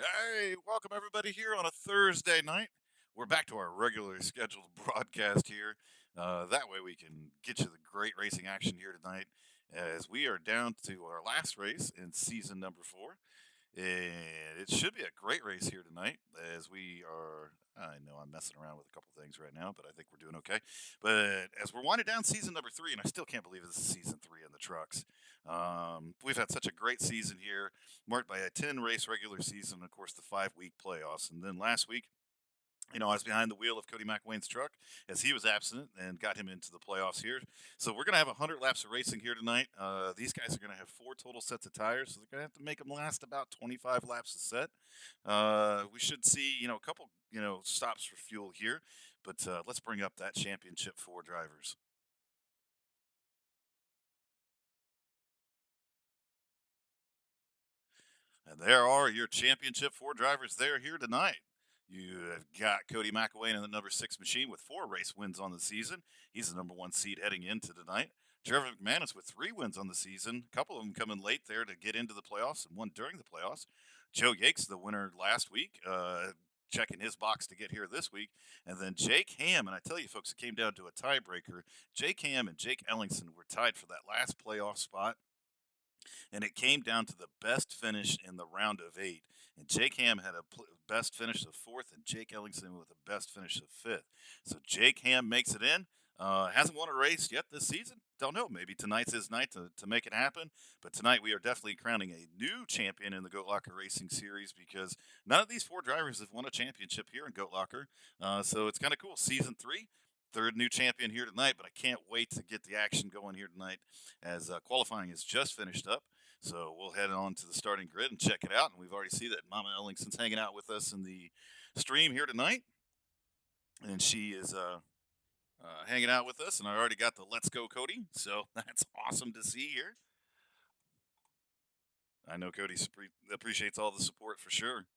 Hey, welcome everybody here on a Thursday night. We're back to our regularly scheduled broadcast here. That way we can get you the great racing action here tonight as we are down to our last race in season number 4. And it should be a great race here tonight as we are. I know I'm messing around with a couple things right now, but I think we're doing okay. But as we're winding down season number 3, and I still can't believe this is season 3 in the trucks. We've had such a great season here, marked by a 10 race regular season, and of course, the 5-week playoffs. And then last week, I was behind the wheel of Cody McIllwain's truck as he was absent and got him into the playoffs here. So we're going to have 100 laps of racing here tonight. These guys are going to have 4 total sets of tires, so they're going to have to make them last about 25 laps a set. We should see, a couple, stops for fuel here. But let's bring up that championship 4 drivers. And there are your championship 4 drivers there here tonight. You have got Cody McIllwain in the number 6 machine with 4 race wins on the season. He's the number 1 seed heading into tonight. Trevor McManus with 3 wins on the season. A couple of them coming late there to get into the playoffs and one during the playoffs. Joe Yakes, the winner last week, checking his box to get here this week. And then Jake Ham, and I tell you folks, it came down to a tiebreaker. Jake Ham and Jake Ellingson were tied for that last playoff spot, and it came down to the best finish in the round of 8. And Jake Ham had a best finish of 4th, and Jake Ellingson with a best finish of 5th. So Jake Ham makes it in. Hasn't won a race yet this season. Don't know. Maybe tonight's his night to make it happen. But tonight we are definitely crowning a new champion in the Goat Locker Racing Series because none of these 4 drivers have won a championship here in Goat Locker. So it's kind of cool. Season 3, third new champion here tonight, but I can't wait to get the action going here tonight as qualifying is just finished up. So we'll head on to the starting grid and check it out. And we've already seen that Mama Ellingson's hanging out with us in the stream here tonight. And she is hanging out with us. And I already got the Let's Go Cody. So that's awesome to see here. I know Cody appreciates all the support for sure.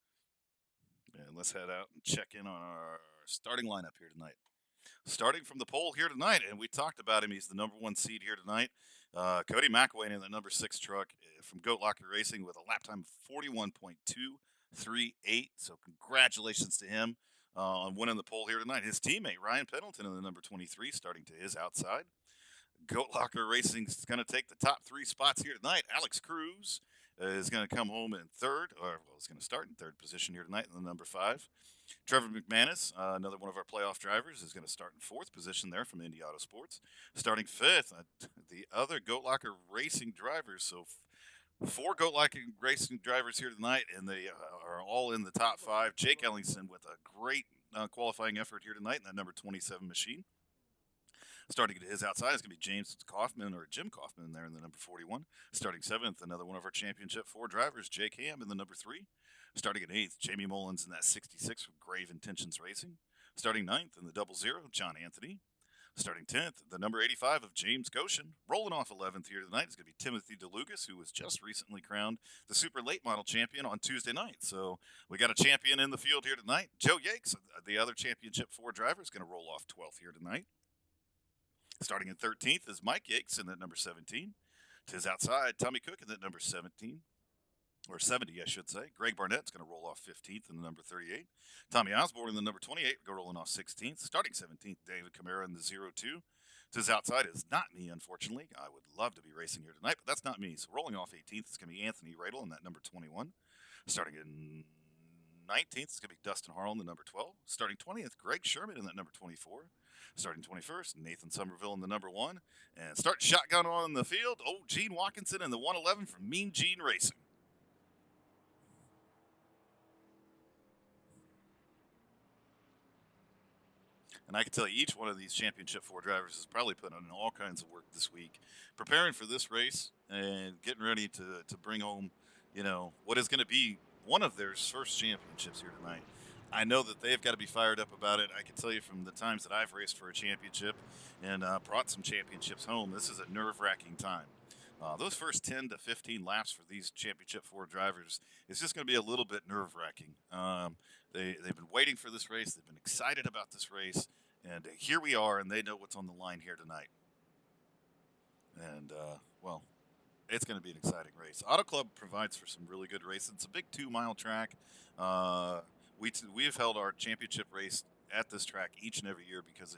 And let's head out and check in on our starting lineup here tonight. Starting from the pole here tonight, and we talked about him. He's the number 1 seed here tonight. Cody McIllwain in the number 6 truck from Goat Locker Racing with a lap time of 41.238. So congratulations to him on winning the pole here tonight. His teammate Ryan Pendleton in the number 23, starting to his outside. Goat Locker Racing is going to take the top 3 spots here tonight. Alex Cruz is going to come home in third, or well, he's going to start in third position here tonight in the number 5. Trevor McManus, another one of our playoff drivers, is going to start in 4th position there from Indy Auto Sports. Starting 5th, the other Goat Locker Racing drivers. So 4 Goat Locker Racing drivers here tonight, and they are all in the top 5. Jake Ellingson with a great qualifying effort here tonight in that number 27 machine. Starting at his outside is going to be James Kaufman, or Jim Kaufman, there in the number 41. Starting 7th, another one of our championship 4 drivers, Jake Ham, in the number 3. Starting at 8th, Jamie Mullins in that 66 from Grave Intentions Racing. Starting 9th in the 00, John Anthony. Starting 10th, the number 85 of James Goshen. Rolling off 11th here tonight is going to be Timothy DeLucas, who was just recently crowned the Super Late Model Champion on Tuesday night. So we got a champion in the field here tonight. Joe Yakes, the other championship 4 driver, is going to roll off 12th here tonight. Starting in 13th is Mike Yakes in that number 17. To his outside, Tommy Cook in that number 17, or 70, I should say. Greg Barnett's going to roll off 15th in the number 38. Tommy Osborne in the number 28, go rolling off 16th. Starting 17th, David Camara in the 02. To his outside is not me, unfortunately. I would love to be racing here tonight, but that's not me. So rolling off 18th is going to be Anthony Radel in that number 21. Starting in 19th is going to be Dustin Harlan, the number 12. Starting 20th, Greg Sherman in that number 24. Starting 21st, Nathan Summerville in the number 1. And starting shotgun on the field, old Gene Watkinson in the 111 from Mean Gene Racing. And I can tell you each one of these championship 4 drivers has probably put in all kinds of work this week, preparing for this race and getting ready to bring home, what is going to be one of their first championships here tonight. I know that they've got to be fired up about it. I can tell you from the times that I've raced for a championship and brought some championships home, this is a nerve-wracking time. Those first 10 to 15 laps for these championship 4 drivers is just going to be a little bit nerve-wracking. They've been waiting for this race. They've been excited about this race. And here we are, and they know what's on the line here tonight. And, well, It's going to be an exciting race. Auto Club provides for some really good racing. It's a big 2 mile track. Uh, we've held our championship race at this track each and every year because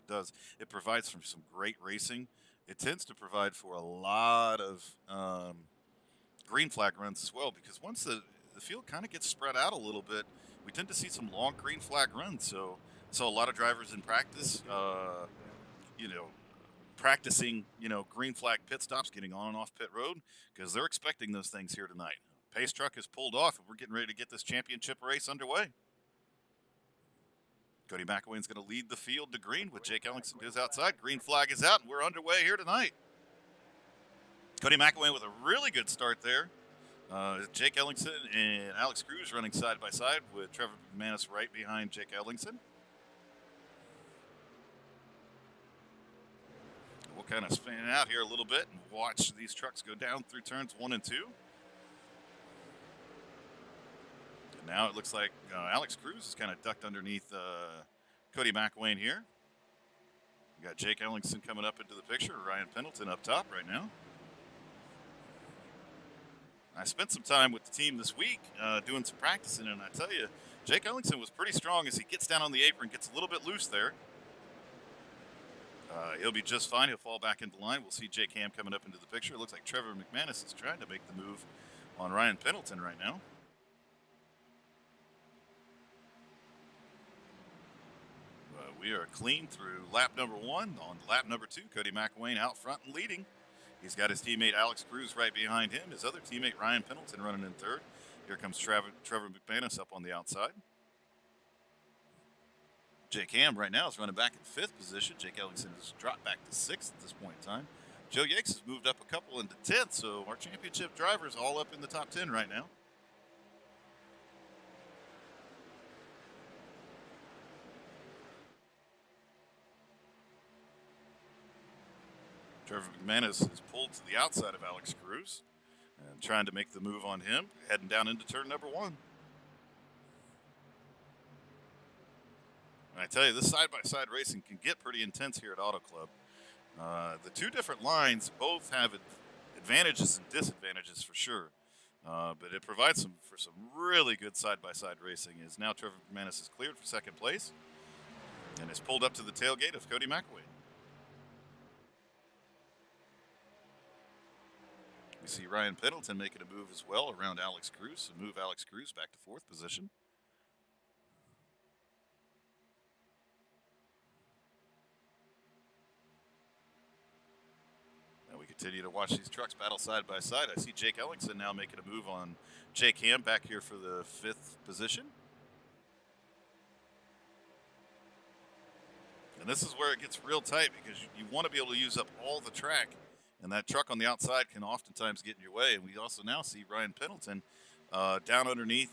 it provides for some great racing. It tends to provide for a lot of green flag runs as well because once the field kind of gets spread out a little bit, we tend to see some long green flag runs. So I saw a lot of drivers in practice, you know, practicing, green flag pit stops, getting on and off pit road because they're expecting those things here tonight. Pace truck is pulled off, and we're getting ready to get this championship race underway. Cody McIllwain's going to lead the field to green with Jake Ellingson goes outside. Green flag is out, and we're underway here tonight. Cody McIllwain with a really good start there. Jake Ellingson and Alex Cruz running side by side with Trevor McManus right behind Jake Ellingson. We'll kind of spin out here a little bit and watch these trucks go down through turns 1 and 2. And now it looks like Alex Cruz is kind of ducked underneath Cody McIllwain here. We got Jake Ellingson coming up into the picture. Ryan Pendleton up top right now. I spent some time with the team this week doing some practicing, and I tell you, Jake Ellingson was pretty strong as he gets down on the apron, gets a little bit loose there. He'll be just fine. He'll fall back into line. We'll see Jake Ham coming up into the picture. It looks like Trevor McManus is trying to make the move on Ryan Pendleton right now. We are clean through lap number 1. On lap number 2, Cody McIllwain out front and leading. He's got his teammate Alex Cruz right behind him. His other teammate Ryan Pendleton running in third. Here comes Trevor McManus up on the outside. Jake Ham right now is running back in 5th position. Jake Ellingson has dropped back to 6th at this point in time. Joe Yakes has moved up a couple into 10th, so our championship drivers all up in the top 10 right now. Trevor McManus is pulled to the outside of Alex Cruz and trying to make the move on him, heading down into turn number 1. And I tell you, this side-by-side racing can get pretty intense here at Auto Club. The two different lines both have advantages and disadvantages for sure, but it provides for some really good side-by-side racing. As now Trevor McManus is cleared for 2nd place and is pulled up to the tailgate of Cody McIllwain. We see Ryan Pendleton making a move as well around Alex Cruz and move Alex Cruz back to 4th position. Now we continue to watch these trucks battle side by side. I see Jake Ellingson now making a move on Jake Ham back here for the 5th position. And this is where it gets real tight because you want to be able to use up all the track. And that truck on the outside can oftentimes get in your way. And we also now see Ryan Pendleton down underneath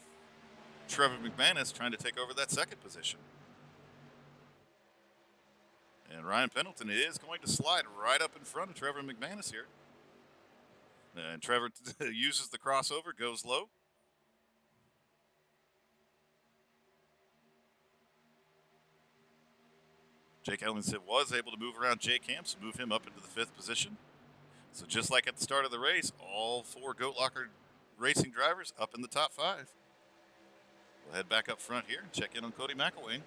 Trevor McManus trying to take over that 2nd position. And Ryan Pendleton is going to slide right up in front of Trevor McManus here. And Trevor uses the crossover, goes low. Jake Ellingson was able to move around Jake Ham, so move him up into the 5th position. So just like at the start of the race, all 4 Goat Locker racing drivers up in the top 5. We'll head back up front here and check in on Cody McIllwain.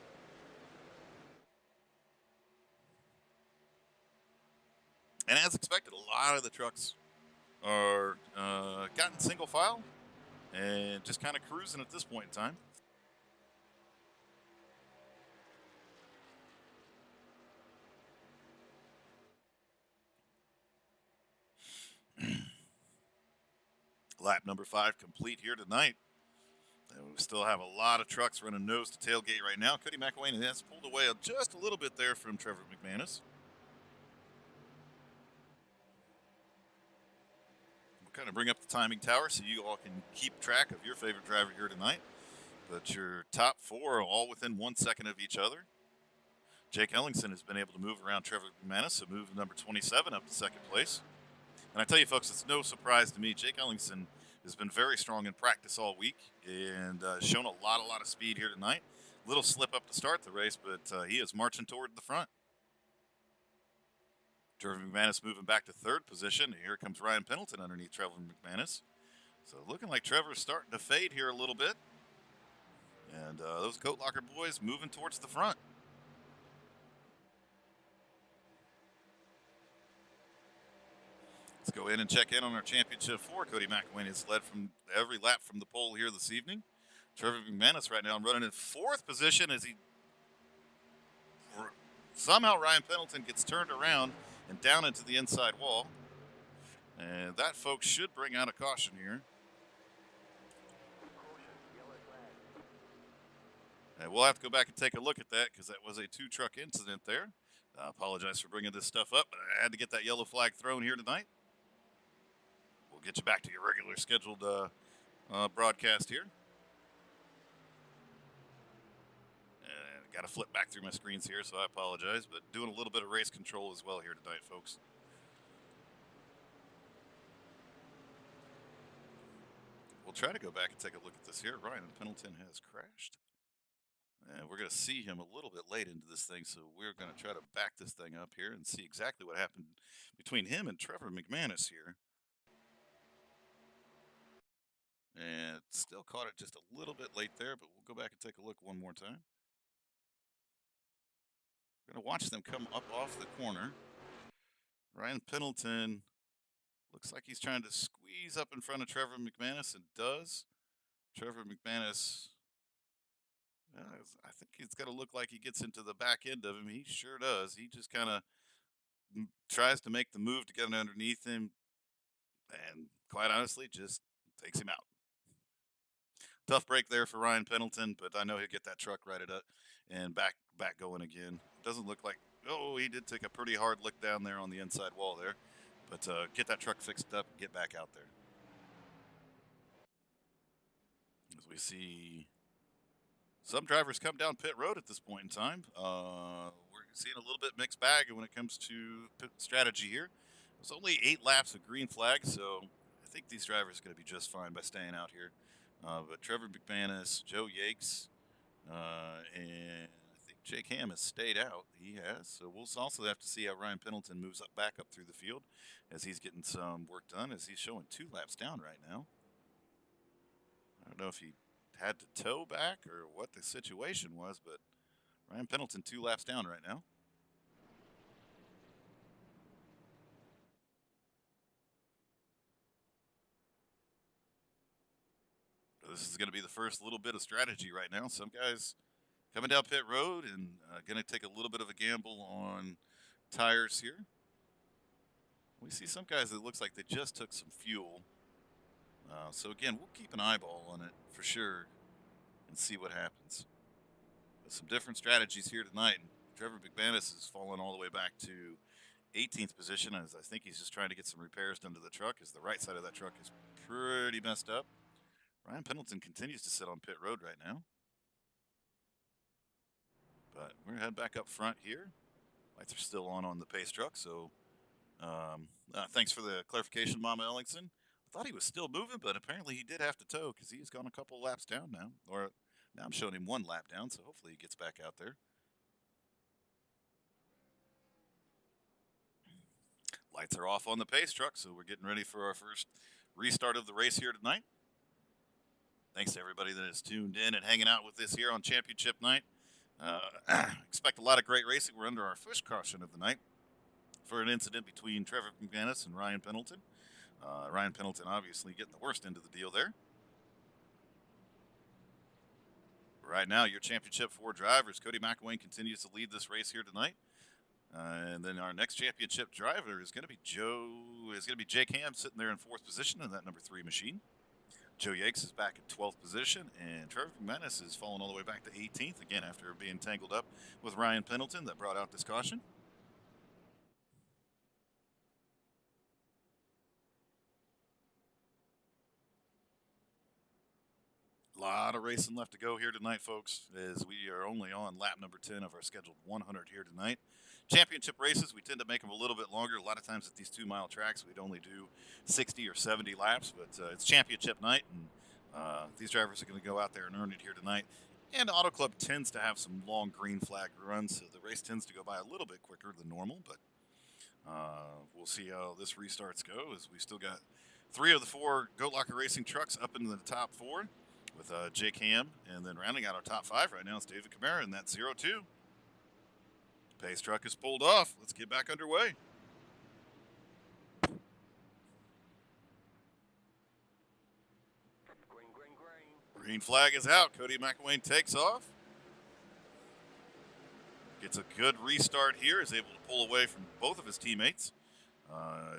And as expected, a lot of the trucks are gotten single file and just kind of cruising at this point in time. Lap number 5 complete here tonight. And we still have a lot of trucks running nose to tailgate right now. Cody McIllwain has pulled away just a little bit there from Trevor McManus. We'll kind of bring up the timing tower so you all can keep track of your favorite driver here tonight. But your top 4 are all within 1 second of each other. Jake Ellingson has been able to move around Trevor McManus, so move number 27 up to 2nd place. And I tell you, folks, it's no surprise to me. Jake Ellingson has been very strong in practice all week and shown a lot of speed here tonight. Little slip up to start the race, but he is marching toward the front. Trevor McManus moving back to third position. Here comes Ryan Pendleton underneath Trevor McManus. So looking like Trevor's starting to fade here a little bit. And those Goat Locker boys moving towards the front. Let's go in and check in on our championship 4. Cody McIllwain has led from every lap from the pole here this evening. Trevor McManus right now running in fourth position as he somehow Ryan Pendleton gets turned around and down into the inside wall. And that, folks, should bring out a caution here. And we'll have to go back and take a look at that because that was a 2-truck incident there. I apologize for bringing this stuff up, but I had to get that yellow flag thrown here tonight. We'll get you back to your regular scheduled broadcast here. Got to flip back through my screens here, so I apologize, but doing a little bit of race control as well here tonight, folks. We'll try to go back and take a look at this here. Ryan Pendleton has crashed. And we're going to see him a little bit late into this thing, so we're going to try to back this thing up here and see exactly what happened between him and Trevor McManus here. And still caught it just a little bit late there, but we'll go back and take a look one more time. We're going to watch them come up off the corner. Ryan Pendleton looks like he's trying to squeeze up in front of Trevor McManus and does. Trevor McManus, I think it's going to look like he gets into the back end of him. He sure does. He just kind of tries to make the move to get underneath him and, quite honestly, just takes him out. Tough break there for Ryan Pendleton, but I know he'll get that truck righted up and back going again. Doesn't look like, oh, he did take a pretty hard lick down there on the inside wall there. But get that truck fixed up and get back out there. As we see some drivers come down pit road at this point in time. We're seeing a little bit mixed bag when it comes to pit strategy here. There's only 8 laps of green flag, so I think these drivers are going to be just fine by staying out here. But Trevor McManus, Joe Yakes, and I think Jake Ham has stayed out. He has. So we'll also have to see how Ryan Pendleton moves up back up through the field as he's getting some work done, as he's showing 2 laps down right now. I don't know if he had to tow back or what the situation was, but Ryan Pendleton 2 laps down right now. This is going to be the first little bit of strategy right now. Some guys coming down pit road and going to take a little bit of a gamble on tires here. We see some guys that looks like they just took some fuel. So again, we'll keep an eyeball on it for sure and see what happens. But some different strategies here tonight. Trevor McManus has fallen all the way back to 18th position, as I think he's just trying to get some repairs done to the truck, as the right side of that truck is pretty messed up. Ryan Pendleton continues to sit on pit road right now. But we're going to head back up front here. Lights are still on the pace truck, so thanks for the clarification, Mama Ellingson. I thought he was still moving, but apparently he did have to tow because he's gone a couple laps down now. Or now I'm showing him 1 lap down, so hopefully he gets back out there. Lights are off on the pace truck, so we're getting ready for our first restart of the race here tonight. Thanks to everybody that has tuned in and hanging out with us here on championship night. Expect a lot of great racing. We're under our first caution of the night for an incident between Trevor McManus and Ryan Pendleton. Ryan Pendleton obviously getting the worst end of the deal there. Right now, your championship 4 drivers, Cody McIllwain continues to lead this race here tonight. And then our next championship driver is going to be Jake Ham sitting there in 4th position in that number 3 machine. Joe Yakes is back at 12th position, and Trevor McManus is falling all the way back to 18th, again, after being tangled up with Ryan Pendleton that brought out this caution. A lot of racing left to go here tonight, folks, as we are only on lap number 10 of our scheduled 100 here tonight. Championship races, we tend to make them a little bit longer. A lot of times at these 2-mile tracks, we'd only do 60 or 70 laps, but it's championship night, and these drivers are going to go out there and earn it here tonight. And Auto Club tends to have some long green flag runs, so the race tends to go by a little bit quicker than normal, but We'll see how this restarts go, as we still got 3 of the 4 Goat Locker Racing trucks up into the top 4 with Jake Ham, and then rounding out our top 5 right now is David Camara in that 0-2. Pace truck is pulled off. Let's get back underway. Green flag is out. Cody McIllwain takes off. Gets a good restart here. Is able to pull away from both of his teammates.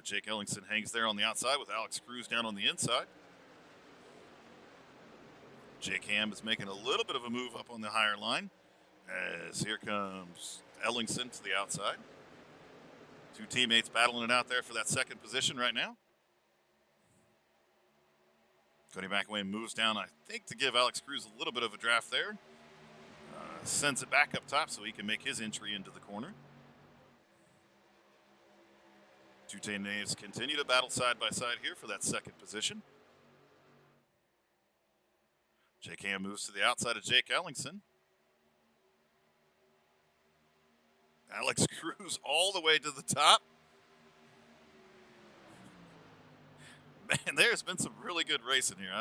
Jake Ellingson hangs there on the outside with Alex Cruz down on the inside. Jake Ham is making a little bit of a move up on the higher line, as here comes Ellingson to the outside. 2 teammates battling it out there for that second position right now. Cody McIllwain moves down, I think, to give Alex Cruz a little bit of a draft there. Sends it back up top so he can make his entry into the corner. 2 teammates continue to battle side by side here for that second position. Jake Ham moves to the outside of Jake Ellingson. Alex Cruz all the way to the top. Man, there's been some really good racing here.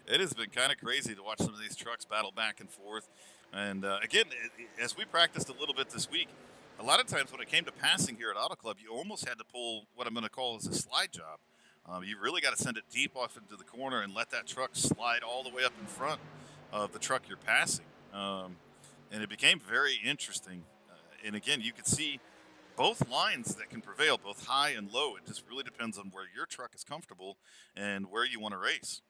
It has been kind of crazy to watch some of these trucks battle back and forth. And again, as we practiced a little bit this week, a lot of times when it came to passing here at Auto Club, you almost had to pull what I'm going to call as a slide job. You really got to send it deep off into the corner and let that truck slide all the way up in front of the truck you're passing. And it became very interesting. And again, you could see both lines that can prevail, both high and low. It just really depends on where your truck is comfortable and where you want to race.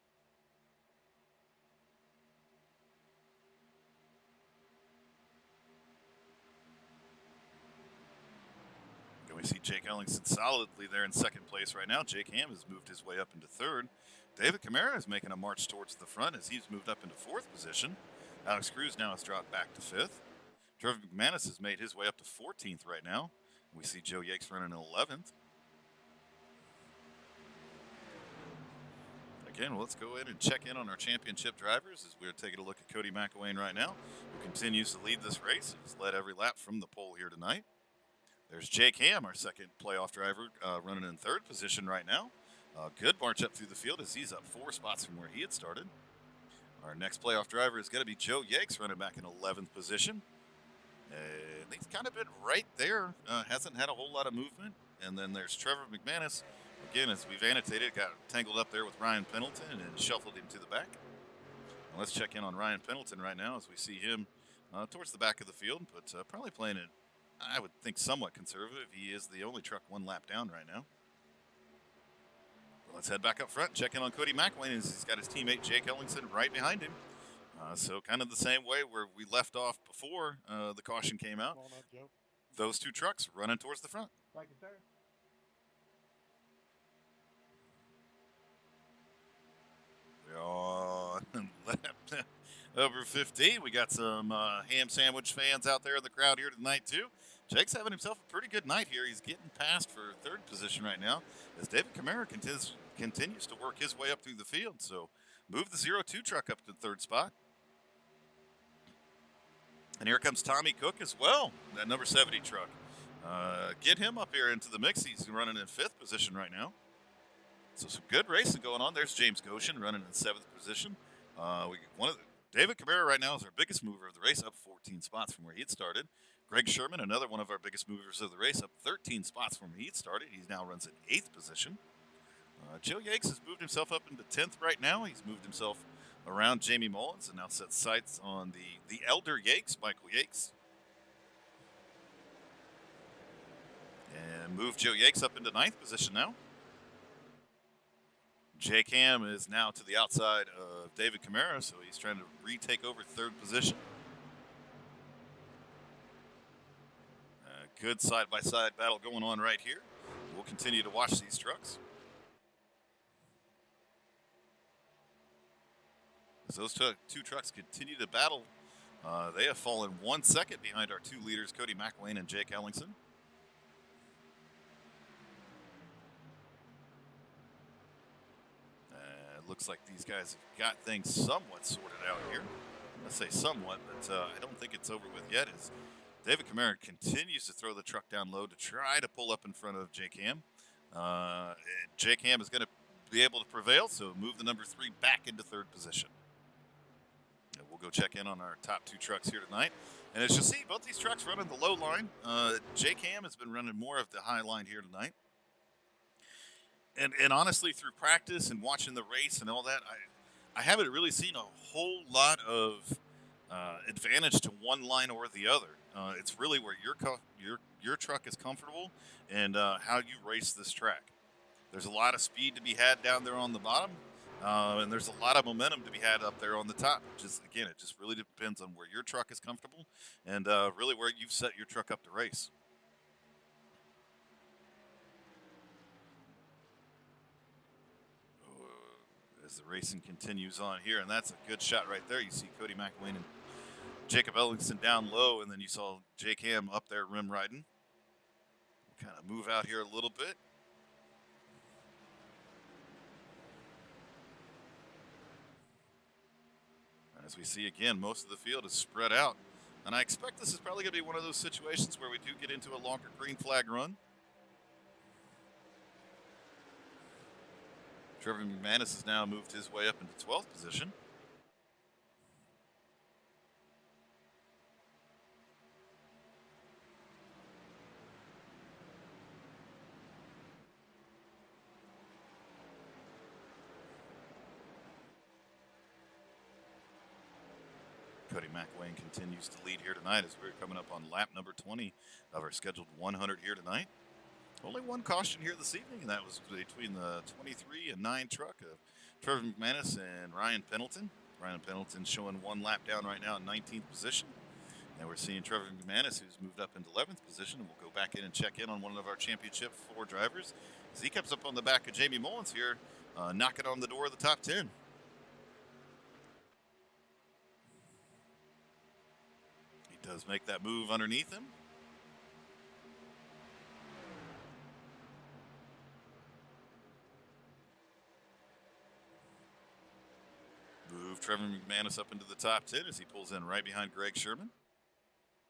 And we see Jake Ellingson solidly there in second place right now. Jake Ham has moved his way up into third. David Camara is making a march towards the front as he's moved up into fourth position. Alex Cruz now has dropped back to fifth. Trevor McManus has made his way up to 14th right now. We see Joe Yakes running in 11th. Again, let's go ahead and check in on our championship drivers as we're taking a look at Cody McIllwain right now, who continues to lead this race. He's led every lap from the pole here tonight. There's Jake Ham, our second playoff driver, running in third position right now. Good march up through the field as he's up 4 spots from where he had started. Our next playoff driver is going to be Joe Yakes, running back in 11th position. And he's kind of been right there. Hasn't had a whole lot of movement. And then there's Trevor McManus. Again, as we've annotated, got tangled up there with Ryan Pendleton and shuffled him to the back. And let's check in on Ryan Pendleton right now as we see him towards the back of the field, but probably playing it, I would think, somewhat conservative. He is the only truck 1 lap down right now. Well, let's head back up front and check in on Cody McIllwain as he's got his teammate Jake Ellingson right behind him. So kind of the same way where we left off before the caution came out. Those 2 trucks running towards the front. We're on lap over 15. We got some ham sandwich fans out there in the crowd here tonight too. Jake's having himself a pretty good night here. He's getting passed for third position right now as David Camara continues to work his way up through the field. So move the 0-2 truck up to third spot. And here comes Tommy Cook as well, that number 70 truck. Get him up here into the mix. He's running in 5th position right now. So some good racing going on. There's James Goshen running in 7th position. David Camara right now is our biggest mover of the race, up 14 spots from where he had started. Greg Sherman, another one of our biggest movers of the race, up 13 spots from where he had started. He now runs in 8th position. Joe Yakes has moved himself up into 10th right now. He's moved himself around Jamie Mullins and now sets sights on the elder Yakes, Michael Yakes. And move Joe Yakes up into 9th position now. Jake Ham is now to the outside of David Camara, so he's trying to retake over 3rd position. Good side-by-side battle going on right here. We'll continue to watch these trucks. As those 2 trucks continue to battle, they have fallen 1 second behind our 2 leaders, Cody McIllwain and Jake Ellingson. Looks like these guys have got things somewhat sorted out here. I say somewhat, but I don't think it's over with yet. As David Kamara continues to throw the truck down low to try to pull up in front of Jake Ham. Jake Ham is going to be able to prevail, so move the number 3 back into 3rd position. And we'll go check in on our top 2 trucks here tonight. And as you'll see, both these trucks running the low line. Jake Ham has been running more of the high line here tonight. And honestly, through practice and watching the race and all that, I haven't really seen a whole lot of advantage to one line or the other. It's really where your truck is comfortable and how you race this track. There's a lot of speed to be had down there on the bottom, and there's a lot of momentum to be had up there on the top. Just again, it just really depends on where your truck is comfortable and really where you've set your truck up to race. As the racing continues on here, and that's a good shot right there. You see Cody McIllwain and Jacob Ellingson down low, and then you saw Jake Ham up there rim riding. Kind of move out here a little bit. As we see again, most of the field is spread out, and I expect this is probably going to be one of those situations where we do get into a longer green flag run. Trevor McManus has now moved his way up into 12th position. Cody McIllwain continues to lead here tonight as we're coming up on lap number 20 of our scheduled 100 here tonight. Only one caution here this evening, and that was between the 23 and 9 truck of Trevor McManus and Ryan Pendleton. Ryan Pendleton showing one lap down right now in 19th position. And we're seeing Trevor McManus, who's moved up into 11th position, and we'll go back in and check in on one of our championship 4 drivers as he comes up on the back of Jamie Mullins here, knocking on the door of the top 10. He does make that move underneath him. Move Trevor McManus up into the top 10 as he pulls in right behind Greg Sherman.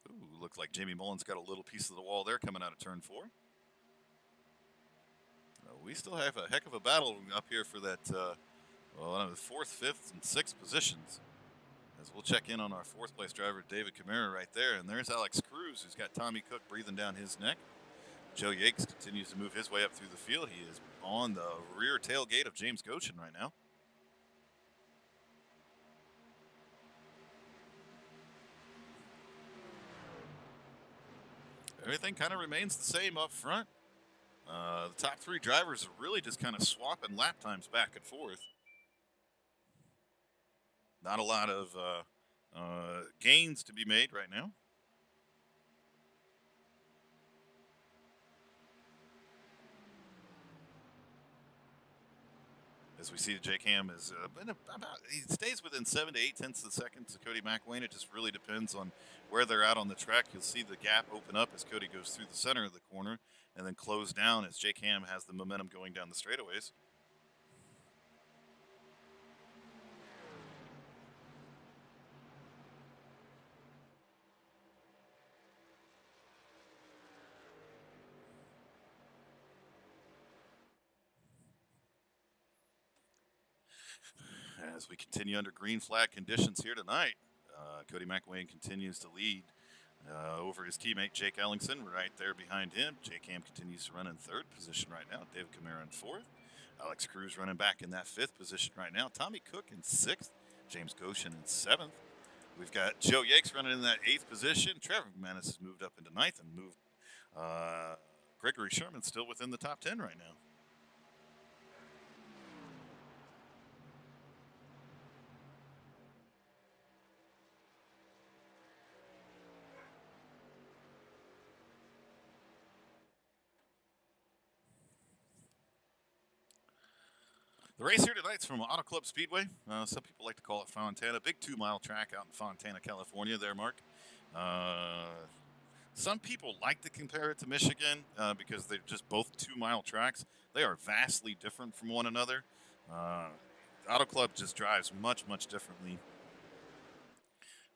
Ooh, looks like Jamie Mullins got a little piece of the wall there coming out of turn 4. We still have a heck of a battle up here for that, the 4th, 5th, and 6th positions. As we'll check in on our 4th place driver, David Kamara, right there. And there's Alex Cruz, who's got Tommy Cook breathing down his neck. Joe Yates continues to move his way up through the field. He is on the rear tailgate of James Goshen right now. Everything kind of remains the same up front. The top 3 drivers are really just kind of swapping lap times back and forth. Not a lot of gains to be made right now. As we see, Jake Ham is he stays within 7 to 8 tenths of a second to Cody McIllwain. It just really depends on where they're at on the track. You'll see the gap open up as Cody goes through the center of the corner and then close down as Jake Ham has the momentum going down the straightaways. As we continue under green flag conditions here tonight, Cody McIllwain continues to lead over his teammate Jake Ellingson right there behind him. Jake Ham continues to run in 3rd position right now. David Kamara in 4th. Alex Cruz running back in that 5th position right now. Tommy Cook in 6th. James Goshen in 7th. We've got Joe Yates running in that 8th position. Trevor McManus has moved up into 9th and moved Gregory Sherman still within the top 10 right now. The race here tonight's from Auto Club Speedway. Some people like to call it Fontana. Big 2-mile track out in Fontana, California there, Mark. Some people like to compare it to Michigan because they're just both 2-mile tracks. They are vastly different from one another. Auto Club just drives much, much differently.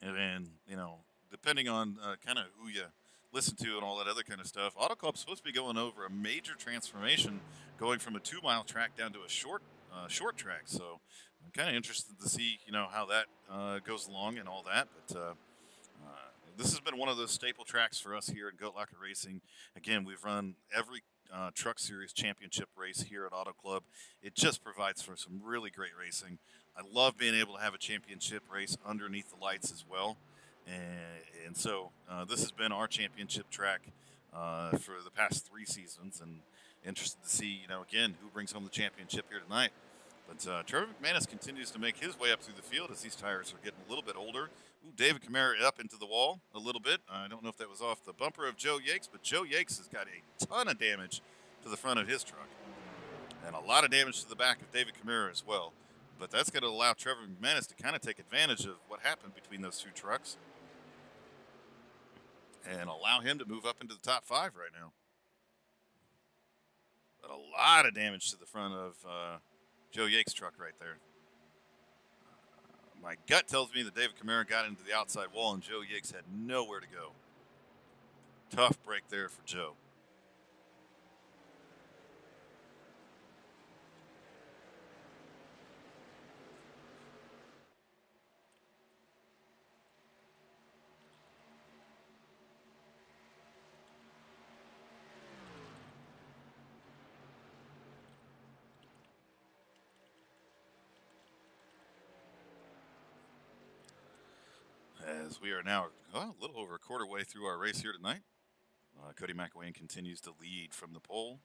And then, depending on kind of who you listen to and all that other kind of stuff, Auto Club's supposed to be going over a major transformation, going from a 2 mile track down to a short track. So I'm kind of interested to see, how that goes along and all that. But this has been one of those staple tracks for us here at Goat Locker Racing. Again, we've run every Truck Series championship race here at Auto Club. It just provides for some really great racing. I love being able to have a championship race underneath the lights as well. And so this has been our championship track for the past 3 seasons, and interested to see, again, who brings home the championship here tonight. But Trevor McManus continues to make his way up through the field as these tires are getting a little bit older. Ooh, David Camara up into the wall a little bit. I don't know if that was off the bumper of Joe Yakes, but Joe Yakes has got a ton of damage to the front of his truck. And a lot of damage to the back of David Camara as well. But that's going to allow Trevor McManus to kind of take advantage of what happened between those two trucks and allow him to move up into the top 5 right now. But a lot of damage to the front of Joe Yakes' truck right there. My gut tells me that David Camara got into the outside wall and Joe Yakes had nowhere to go. Tough break there for Joe. As we are now a little over a quarter way through our race here tonight. Cody McIllwain continues to lead from the pole.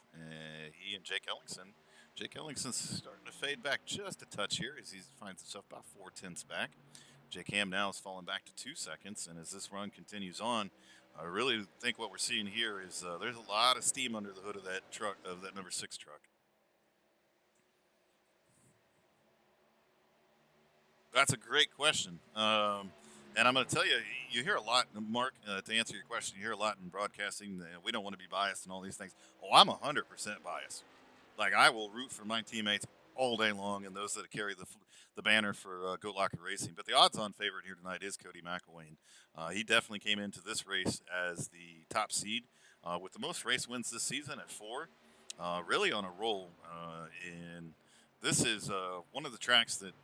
He and Jake Ellingson. Jake Ellingson's starting to fade back just a touch here as he finds himself about 4/10 back. Jake Ham now is falling back to 2 seconds, and as this run continues on, I really think what we're seeing here is there's a lot of steam under the hood of that truck, of that number 6 truck. That's a great question. And I'm going to tell you, you hear a lot, Mark, to answer your question, you hear a lot in broadcasting. We don't want to be biased and all these things. Oh, I'm 100% biased. Like, I will root for my teammates all day long and those that carry the banner for Goat Locker Racing. But the odds-on favorite here tonight is Cody McIllwain. He definitely came into this race as the top seed with the most race wins this season at 4. Really on a roll. And this is one of the tracks that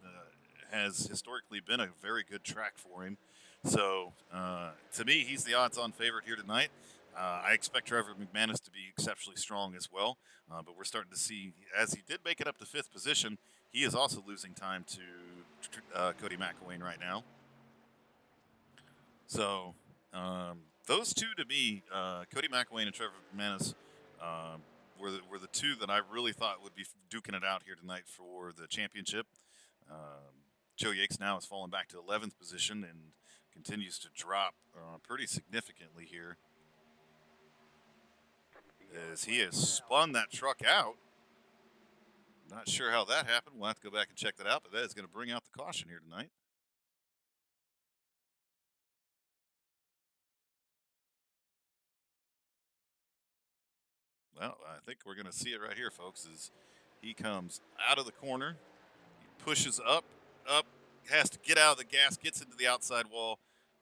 has historically been a very good track for him. So, to me, he's the odds-on favorite here tonight. I expect Trevor McManus to be exceptionally strong as well, but we're starting to see, as he did make it up to 5th position, he is also losing time to Cody McIllwain right now. So, those two to me, Cody McIllwain and Trevor McManus, were the two that I really thought would be duking it out here tonight for the championship. Joe Yakes now has fallen back to 11th position and continues to drop pretty significantly here as he has spun that truck out. Not sure how that happened. We'll have to go back and check that out, but that is going to bring out the caution here tonight. Well, I think we're going to see it right here, folks, as he comes out of the corner. He pushes up, has to get out of the gas, gets into the outside wall,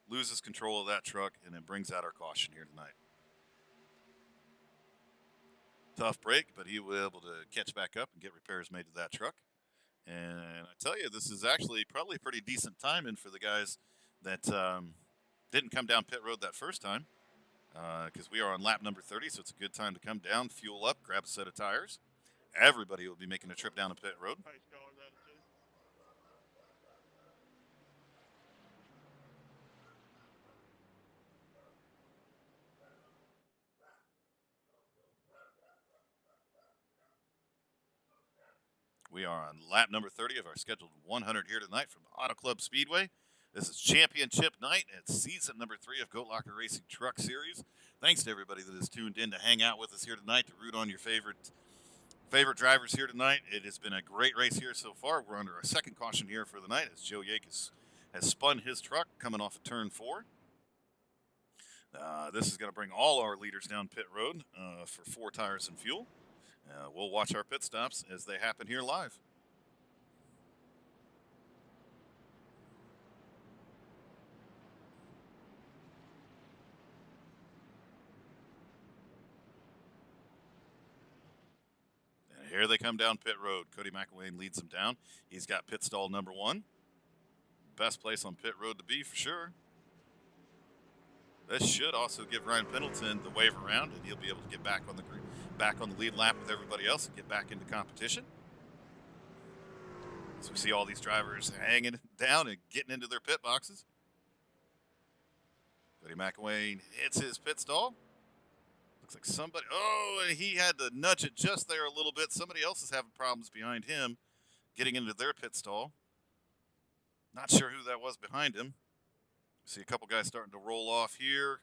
loses control of that truck, and it brings out our caution here tonight. Tough break, but he will be able to catch back up and get repairs made to that truck. And I tell you, this is actually probably pretty decent timing for the guys that didn't come down pit road that first time, because we are on lap number 30, so it's a good time to come down, fuel up, grab a set of tires. Everybody will be making a trip down to pit road. We are on lap number 30 of our scheduled 100 here tonight from Auto Club Speedway. This is championship night at season number 3 of Goat Locker Racing Truck Series. Thanks to everybody that is tuned in to hang out with us here tonight to root on your favorite drivers here tonight. It has been a great race here so far. We're under our second caution here for the night as Joe Yakes has spun his truck coming off of turn 4. This is going to bring all our leaders down pit road for 4 tires and fuel. We'll watch our pit stops as they happen here live. Here they come down pit road. Cody McIllwain leads them down. He's got pit stall number 1. Best place on pit road to be for sure. This should also give Ryan Pendleton the wave around, and he'll be able to get back on the lead lap with everybody else and get back into competition. So we see all these drivers hanging down and getting into their pit boxes. Cody McIllwain hits his pit stall. Looks like somebody, and he had to nudge it just there a little bit. Somebody else is having problems behind him getting into their pit stall. Not sure who that was behind him. See a couple guys starting to roll off here.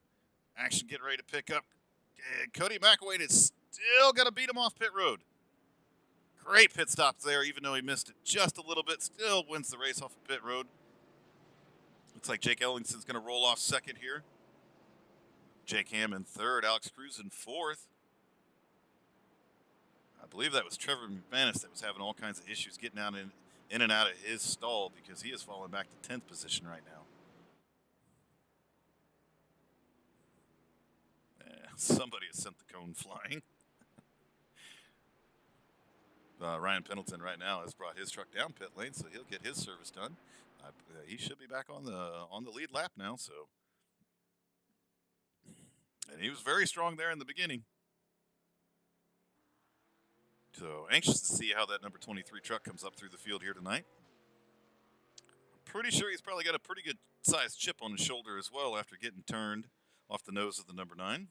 Action getting ready to pick up. And Cody McIllwain is still going to beat him off pit road. Great pit stop there, even though he missed it just a little bit. Still wins the race off of pit road. Looks like Jake Ellingson's going to roll off second here. Jake Ham in third. Alex Cruz in fourth. I believe that was Trevor McManus that was having all kinds of issues getting out in and out of his stall because he is falling back to 10th position right now. Somebody has sent the cone flying. Ryan Pendleton right now has brought his truck down pit lane, so he'll get his service done. He should be back on the lead lap now. So, and he was very strong there in the beginning. So anxious to see how that number 23 truck comes up through the field here tonight. I'm pretty sure he's probably got a pretty good sized chip on his shoulder as well after getting turned off the nose of the number 9.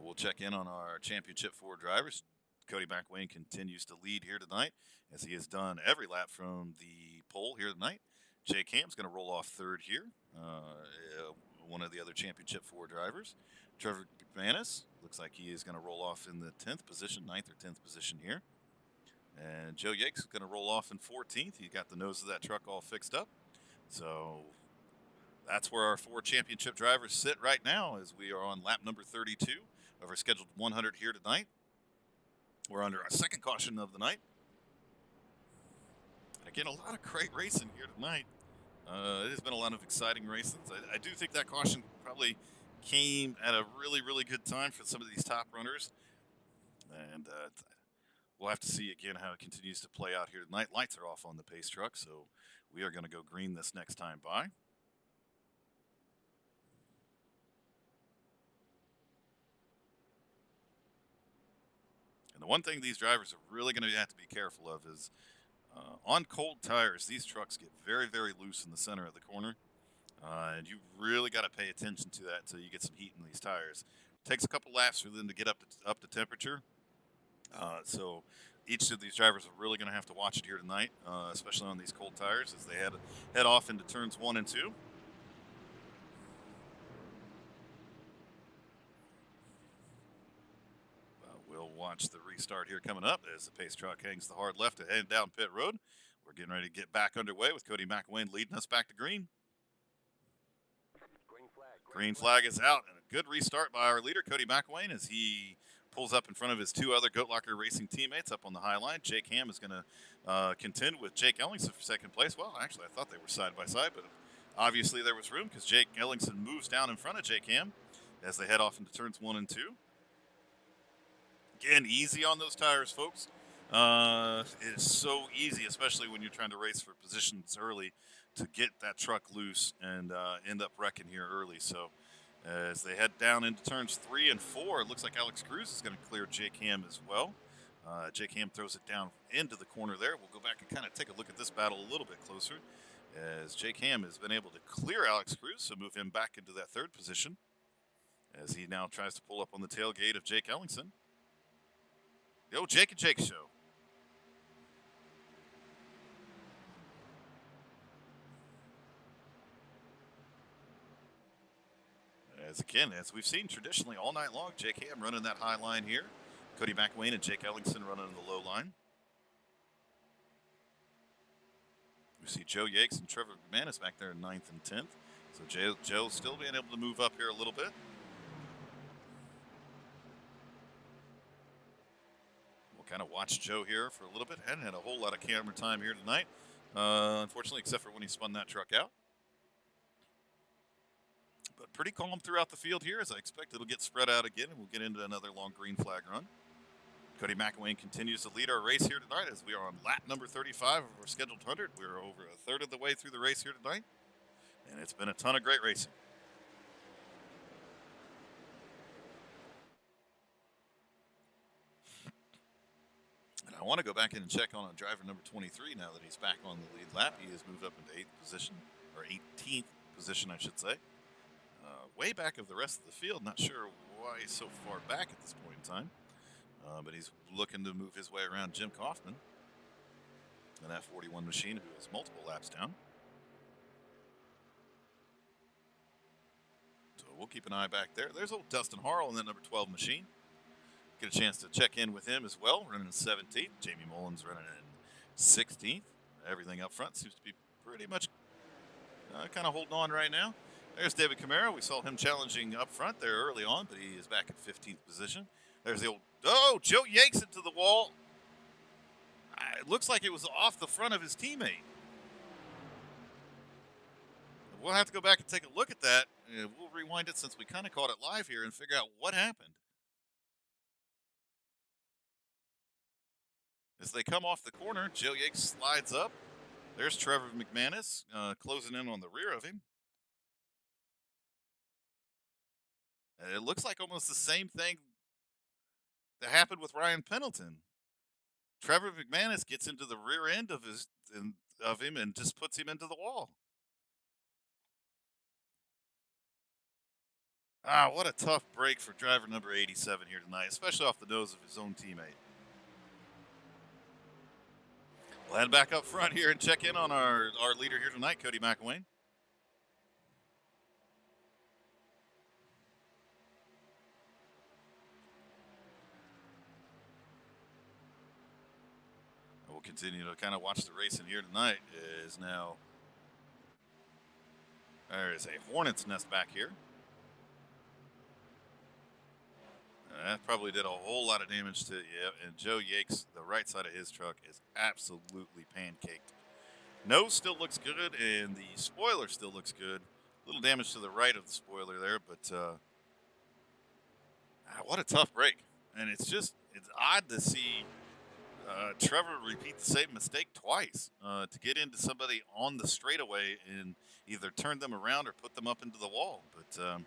We'll check in on our Championship 4 drivers. Cody McIllwain continues to lead here tonight, as he has done every lap from the pole here tonight. Jake Ham's going to roll off third here, one of the other Championship 4 drivers. Trevor McManus looks like he is going to roll off in the 10th position, 9th or 10th position here. And Joe Yakes is going to roll off in 14th. He got the nose of that truck all fixed up. So that's where our 4 championship drivers sit right now, as we are on lap number 32 of our scheduled 100 here tonight. We're under our second caution of the night. Again, a lot of great racing here tonight. It has been a lot of exciting races. I do think that caution probably came at a really, really good time for some of these top runners. And we'll have to see again how it continues to play out here tonight. Lights are off on the pace truck, so we are going to go green this next time by. And the one thing these drivers are really going to have to be careful of is on cold tires, these trucks get very, very loose in the center of the corner. And you really got to pay attention to that until you get some heat in these tires. It takes a couple laps for them to get up to temperature. So each of these drivers are really going to have to watch it here tonight, especially on these cold tires as they head off into turns 1 and 2. We'll watch the restart here coming up as the pace truck hangs the hard left to head down pit road. We're getting ready to get back underway with Cody McIllwain leading us back to green. Green flag is out, and a good restart by our leader, Cody McIllwain, as he pulls up in front of his 2 other Goat Locker Racing teammates up on the high line. Jake Ham is going to contend with Jake Ellingson for second place. Well, actually, I thought they were side by side, but obviously there was room because Jake Ellingson moves down in front of Jake Ham as they head off into turns 1 and 2. Again, easy on those tires, folks. It is so easy, especially when you're trying to race for positions early, to get that truck loose and end up wrecking here early. So as they head down into turns 3 and 4, it looks like Alex Cruz is going to clear Jake Ham as well. Jake Ham throws it down into the corner there. We'll go back and kind of take a look at this battle a little bit closer, as Jake Ham has been able to clear Alex Cruz, so move him back into that 3rd position as he now tries to pull up on the tailgate of Jake Ellingson. The old Jake and Jake show. As we've seen traditionally all night long, Jake Ham running that high line here. Cody McIllwain and Jake Ellingson running the low line. We see Joe Yakes and Trevor McManus back there in 9th and 10th. So Joe still being able to move up here a little bit. Kind of watch Joe here for a little bit. Hadn't had a whole lot of camera time here tonight, unfortunately, except for when he spun that truck out. But pretty calm throughout the field here, as I expect it'll get spread out again, and we'll get into another long green flag run. Cody McIllwain continues to lead our race here tonight as we are on lap number 35 of our scheduled 100. We're over a third of the way through the race here tonight, and it's been a ton of great racing. And I want to go back in and check on driver number 23 now that he's back on the lead lap. He has moved up into 8th position, or 18th position, I should say. Way back of the rest of the field. Not sure why he's so far back at this point in time. But he's looking to move his way around Jim Kaufman, an F41 machine who is multiple laps down. So we'll keep an eye back there. There's old Dustin Harrell in that number 12 machine. Get a chance to check in with him as well, running in 17th. Jamie Mullins running in 16th. Everything up front seems to be pretty much kind of holding on right now. There's David Camaro. We saw him challenging up front there early on, but he is back in 15th position. There's the old, Joe yanks into the wall. It looks like it was off the front of his teammate. We'll have to go back and take a look at that. We'll rewind it since we kind of caught it live here and figure out what happened. As they come off the corner, Joe Yakes slides up. There's Trevor McManus closing in on the rear of him. And it looks like almost the same thing that happened with Ryan Pendleton. Trevor McManus gets into the rear end of him and just puts him into the wall. What a tough break for driver number 87 here tonight, especially off the nose of his own teammate. We'll head back up front here and check in on our leader here tonight, Cody McIllwain. We'll continue to kind of watch the racing here tonight. There is a hornet's nest back here. That probably did a whole lot of damage to and Joe Yakes, the right side of his truck is absolutely pancaked. Nose still looks good, and the spoiler still looks good. A little damage to the right of the spoiler there, but what a tough break. And it's odd to see Trevor repeat the same mistake twice to get into somebody on the straightaway and either turn them around or put them up into the wall. But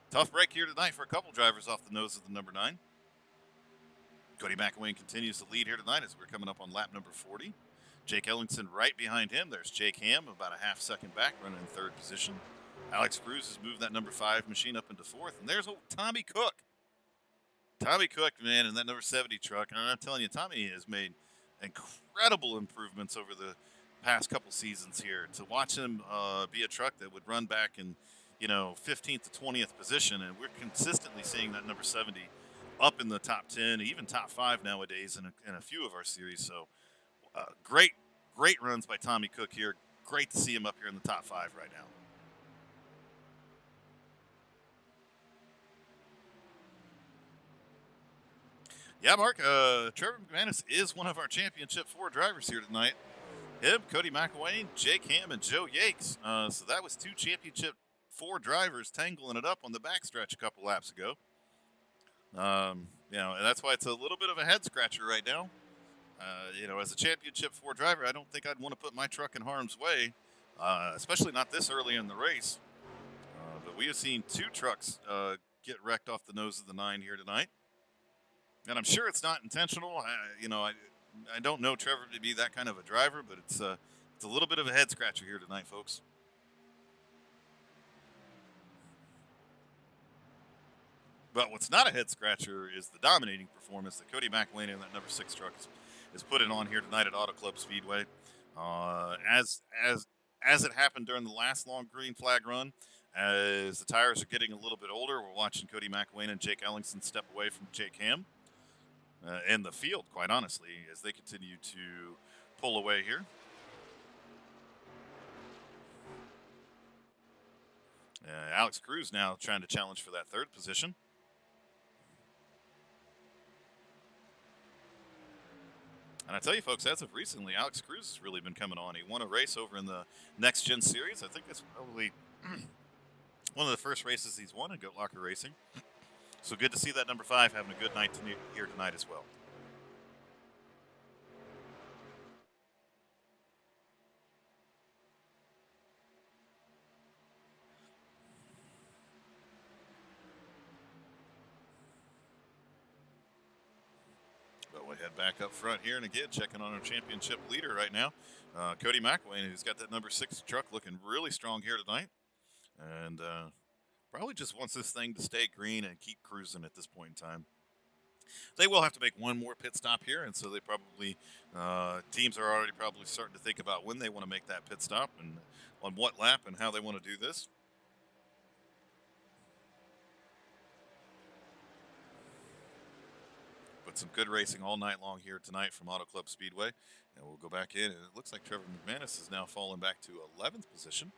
tough break here tonight for a couple drivers off the nose of the number 9. Cody McIllwain continues to lead here tonight as we're coming up on lap number 40. Jake Ellingson right behind him. There's Jake Ham about a half second back, running in 3rd position. Alex Cruz has moved that number 5 machine up into 4th. And there's old Tommy Cook. Tommy Cook, man, in that number 70 truck. And I'm telling you, Tommy has made incredible improvements over the past couple seasons here. To watch him be a truck that would run back in 15th to 20th position, and we're consistently seeing that number 70 up in the top 10, even top 5 nowadays in a few of our series. So great runs by Tommy Cook here. Great to see him up here in the top 5 right now. Yeah, Mark, Trevor McManus is one of our championship 4 drivers here tonight. Him, Cody McIllwain, Jake Ham, and Joe Yakes. So that was 2 championship 4 drivers tangling it up on the backstretch a couple laps ago. And that's why it's a little bit of a head scratcher right now. As a championship 4 driver, I don't think I'd want to put my truck in harm's way, especially not this early in the race. But we have seen 2 trucks get wrecked off the nose of the 9 here tonight. And I'm sure it's not intentional. I don't know Trevor to be that kind of a driver, but it's a little bit of a head scratcher here tonight, folks. But what's not a head scratcher is the dominating performance that Cody McIllwain in that number 6 truck is putting on here tonight at Auto Club Speedway. As it happened during the last long green flag run, as the tires are getting a little bit older, we're watching Cody McIllwain and Jake Ellingson step away from Jake Ham and the field, quite honestly, as they continue to pull away here. Alex Cruz now trying to challenge for that 3rd position. And I tell you, folks, as of recently, Alex Cruz has really been coming on. He won a race over in the Next Gen Series. I think that's probably One of the first races he's won in Goat Locker Racing. So good to see that number 5 having a good night here tonight as well. But we'll head back up front here, and again, checking on our championship leader right now, Cody McIllwain, who's got that number 6 truck looking really strong here tonight. And probably just wants this thing to stay green and keep cruising at this point in time. They will have to make one more pit stop here, and so they probably teams are already probably starting to think about when they want to make that pit stop and on what lap and how they want to do this. But some good racing all night long here tonight from Auto Club Speedway, and we'll go back in. And it looks like Trevor McManus is now falling back to 11th position.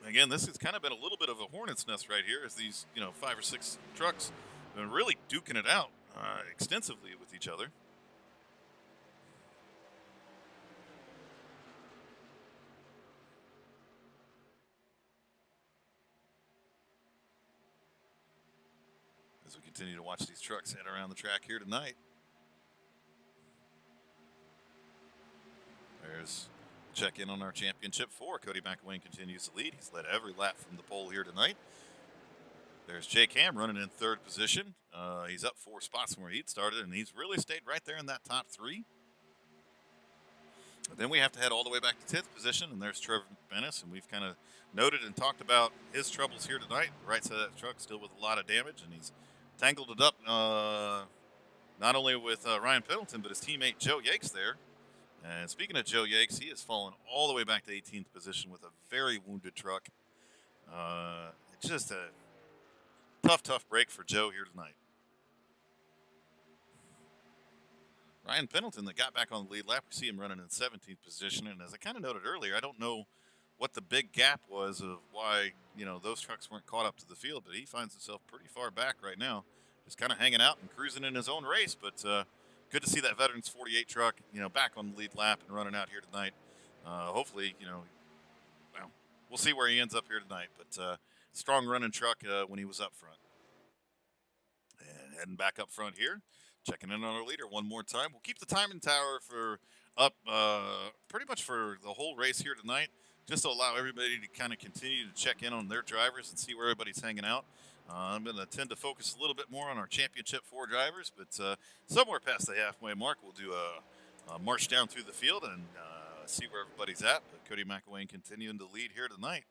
Again, this has kind of been a little bit of a hornet's nest right here, as these 5 or 6 trucks have been really duking it out extensively with each other. As we continue to watch these trucks head around the track here tonight. There's check in on our championship 4. Cody McIllwain continues to lead. He's led every lap from the pole here tonight. There's Jake Ham running in 3rd position. He's up 4 spots from where he'd started, and he's really stayed right there in that top 3. But then we have to head all the way back to 10th position, and there's Trevor McManus, and we've kind of noted and talked about his troubles here tonight. The right side of that truck still with a lot of damage, and he's tangled it up not only with Ryan Pendleton, but his teammate Joe Yakes there. And speaking of Joe Yakes, he has fallen all the way back to 18th position with a very wounded truck. It's just a tough break for Joe here tonight. Ryan Pendleton that got back on the lead lap, we see him running in 17th position. And as I kind of noted earlier, I don't know what the big gap was of why, those trucks weren't caught up to the field, but he finds himself pretty far back right now, just kind of hanging out and cruising in his own race. But good to see that Veterans 48 truck, back on the lead lap and running out here tonight. Hopefully, well, we'll see where he ends up here tonight. But strong running truck when he was up front. And heading back up front here, checking in on our leader one more time. We'll keep the timing tower for up pretty much for the whole race here tonight, just to allow everybody to kind of continue to check in on their drivers and see where everybody's hanging out. I'm going to tend to focus a little bit more on our Championship 4 drivers, but somewhere past the halfway mark, we'll do a march down through the field and see where everybody's at. But Cody McIllwain continuing to lead here tonight.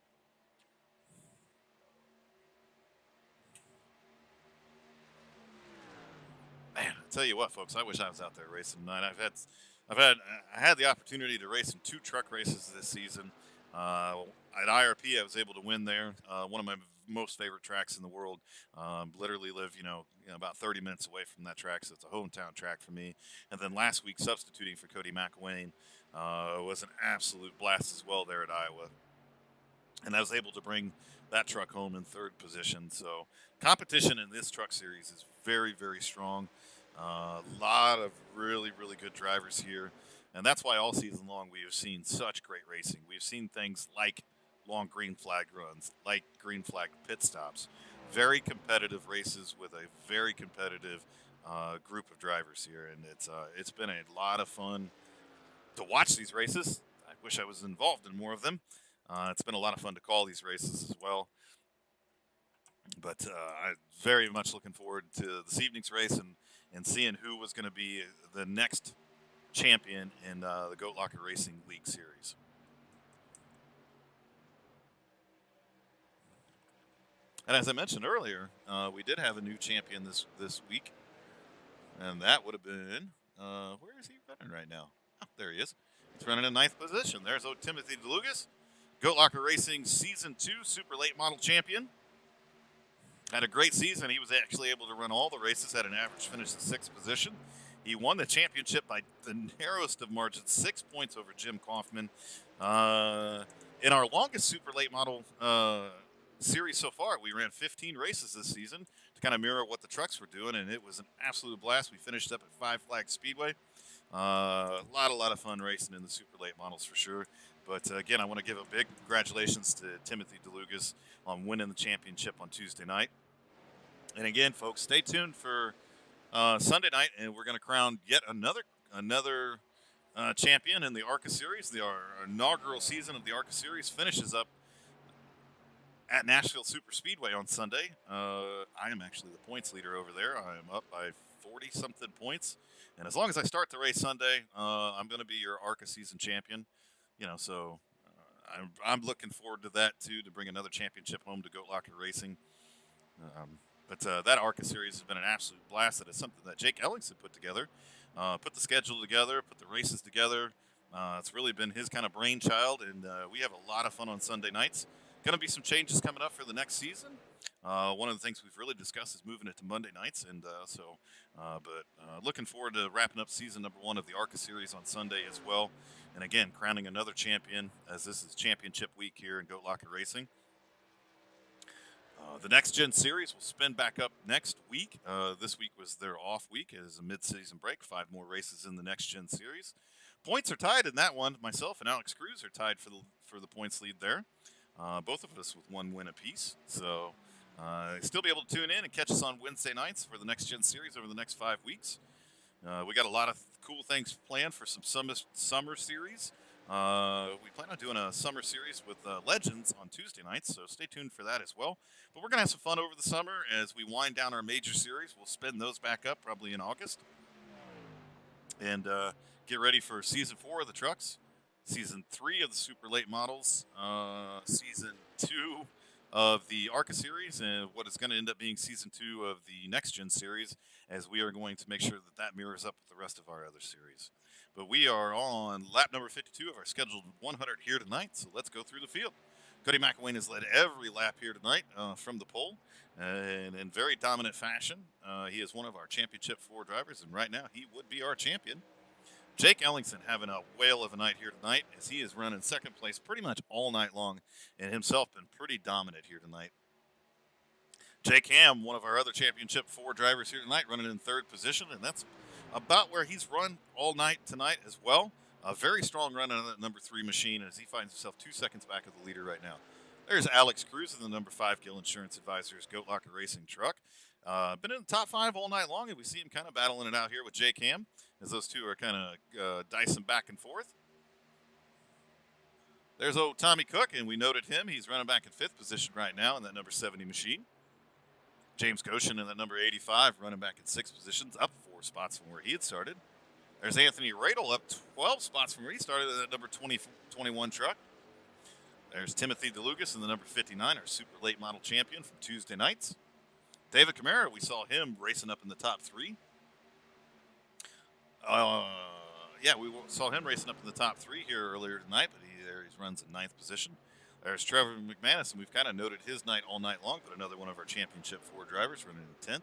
Man, I tell you what, folks, I wish I was out there racing tonight. I had the opportunity to race in 2 truck races this season. At IRP, I was able to win there. One of my most favorite tracks in the world. Literally live, about 30 minutes away from that track, so it's a hometown track for me. And then last week, substituting for Cody McIllwain was an absolute blast as well there at Iowa. And I was able to bring that truck home in 3rd position. So competition in this truck series is very, very strong. A lot of really good drivers here. And that's why all season long we have seen such great racing. We've seen things like long green flag runs, like green flag pit stops. Very competitive races with a very competitive group of drivers here. And it's been a lot of fun to watch these races. I wish I was involved in more of them. It's been a lot of fun to call these races as well. But I'm very much looking forward to this evening's race and seeing who was going to be the next champion in the Goat Locker Racing League Series. And as I mentioned earlier, we did have a new champion this week, and that would have been where is he running right now? Oh, there he is. He's running in 9th position. There's Timothy DeLugas, Goat Locker Racing Season 2 Super Late Model Champion. Had a great season. He was actually able to run all the races, had an average finish in 6th position. He won the championship by the narrowest of margins, 6 points over Jim Kaufman. In our longest Super Late Model series so far, we ran 15 races this season to kind of mirror what the trucks were doing, and it was an absolute blast. We finished up at 5 Flag Speedway. A lot of fun racing in the Super Late Models for sure. But again, I want to give a big congratulations to Timothy DeLugas on winning the championship on Tuesday night. And again, folks, stay tuned for Sunday night, and we're going to crown yet another champion in the ARCA Series. Our inaugural season of the ARCA Series finishes up at Nashville Super Speedway on Sunday. I am actually the points leader over there. I am up by 40-something points. And as long as I start the race Sunday, I'm going to be your ARCA season champion. So I'm looking forward to that, too, to bring another championship home to Goat Locker Racing. But that ARCA series has been an absolute blast. That is something that Jake Ellingson put together, put the schedule together, put the races together. It's really been his kind of brainchild, and we have a lot of fun on Sunday nights. Going to be some changes coming up for the next season. One of the things we've really discussed is moving it to Monday nights, and looking forward to wrapping up season number 1 of the ARCA series on Sunday as well. And again, crowning another champion, as this is championship week here in Goat Locker Racing. The Next Gen Series will spin back up next week. This week was their off week as a mid-season break. 5 more races in the Next Gen Series. Points are tied in that one. Myself and Alex Cruz are tied for the points lead there. Both of us with 1 win apiece. So still be able to tune in and catch us on Wednesday nights for the Next Gen Series over the next 5 weeks. We got a lot of cool things planned for some summer series. We plan on doing a summer series with Legends on Tuesday nights, so stay tuned for that as well. But we're going to have some fun over the summer as we wind down our major series. We'll spin those back up probably in August. And get ready for Season 4 of the trucks, Season 3 of the Super Late Models, Season 2 of the ARCA series, and what is going to end up being Season 2 of the Next Gen series, as we are going to make sure that mirrors up with the rest of our other series. But we are on lap number 52 of our scheduled 100 here tonight, so let's go through the field. Cody McIllwain has led every lap here tonight from the pole, and in very dominant fashion. He is one of our Championship 4 drivers, and right now he would be our champion. Jake Ellingson having a whale of a night here tonight, as he is running second place pretty much all night long, and himself been pretty dominant here tonight. Jake Ham, one of our other Championship 4 drivers here tonight, running in 3rd position, and that's about where he's run all night tonight as well. A very strong run on that number 3 machine, as he finds himself 2 seconds back of the leader right now. There's Alex Cruz in the number 5 Gill Insurance Advisors Goat Locker Racing truck. Been in the top 5 all night long, and we see him kind of battling it out here with Jake Ham, as those two are kind of dicing back and forth. There's old Tommy Cook, and we noted him. He's running back in 5th position right now in that number 70 machine. James Goshen in that number 85, running back in 6th positions, up 4 spots from where he had started. There's Anthony Radel up 12 spots from where he started in that number 21 truck. There's Timothy DeLugas in the number 59, our super late model champion from Tuesday nights. David Camara, we saw him racing up in the top 3. We saw him racing up in the top 3 here earlier tonight, but he runs in 9th position. There's Trevor McManus, and we've kind of noted his night all night long, but another one of our Championship 4 drivers running in 10th.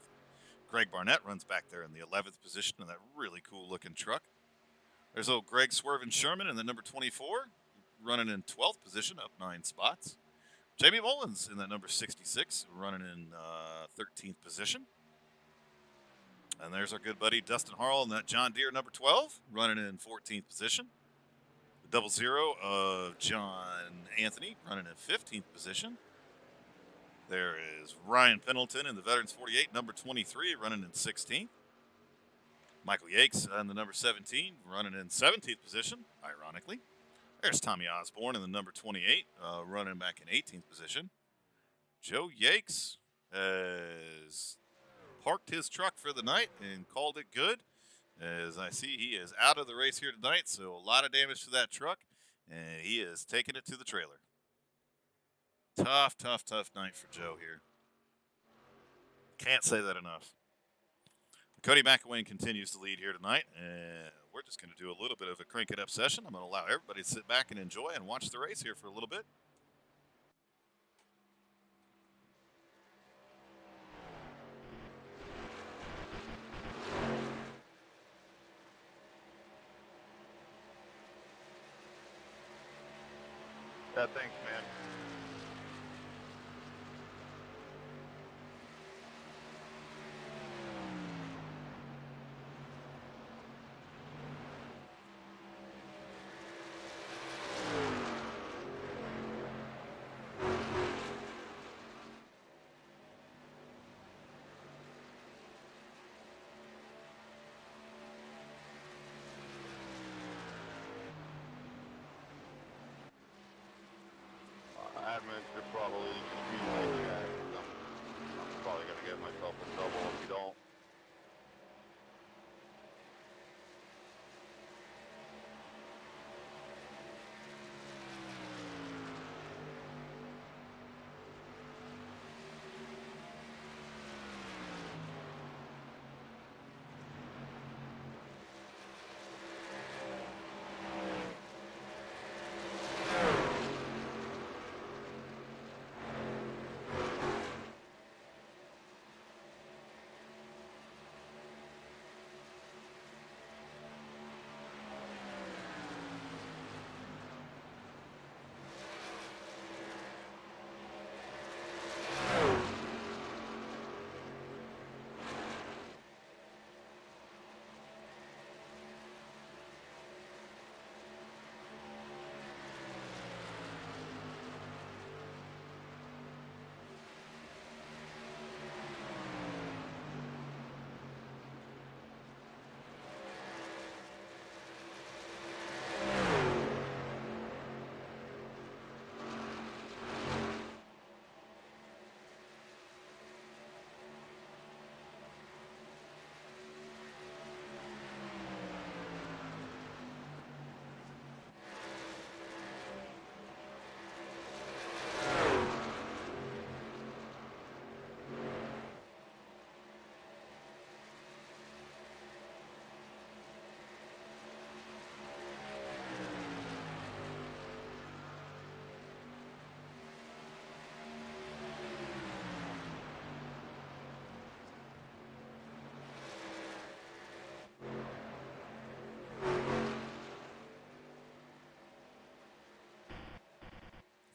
Greg Barnett runs back there in the 11th position in that really cool-looking truck. There's old Greg Swervin Sherman in the number 24, running in 12th position, up 9 spots. Jamie Mullins in that number 66, running in 13th position. And there's our good buddy Dustin Harrell in that John Deere number 12, running in 14th position. The 00 of John Anthony running in 15th position. There is Ryan Pendleton in the Veterans 48, number 23, running in 16th. Michael Yakes in the number 17, running in 17th position, ironically. There's Tommy Osborne in the number 28, running back in 18th position. Joe Yakes has parked his truck for the night and called it good. As I see, he is out of the race here tonight, so a lot of damage to that truck, and he is taking it to the trailer. Tough night for Joe here. Can't say that enough. Cody McIllwain continues to lead here tonight, and we're just going to do a little bit of a crank it up session. I'm going to allow everybody to sit back and enjoy and watch the race here for a little bit. Yeah, thanks, man.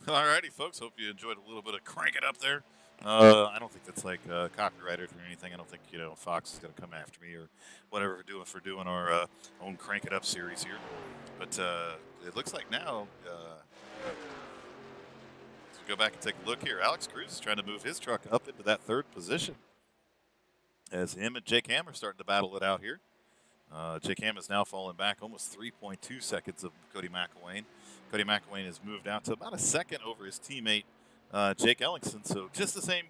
Alrighty, folks. Hope you enjoyed a little bit of Crank It Up there. I don't think that's like copyrighted or anything. I don't think Fox is going to come after me or whatever for doing our own Crank It Up series here. But it looks like now, let's go back and take a look here. Alex Cruz is trying to move his truck up into that third position as him and Jake Ham are starting to battle it out here. Jake Ham has now fallen back almost 3.2 seconds of Cody McIllwain. Cody McIllwain has moved out to about a second over his teammate Jake Ellingson. So just the same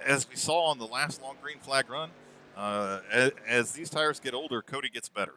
as we saw on the last long green flag run. As these tires get older, Cody gets better.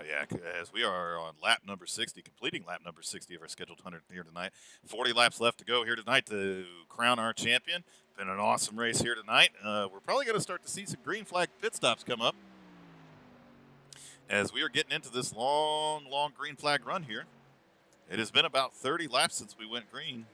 Yeah, as we are on lap number 60, completing lap number 60 of our scheduled 100 here tonight. 40 laps left to go here tonight to crown our champion. Been an awesome race here tonight. We're probably going to start to see some green flag pit stops come up as we are getting into this long green flag run here. It has been about 30 laps since we went green.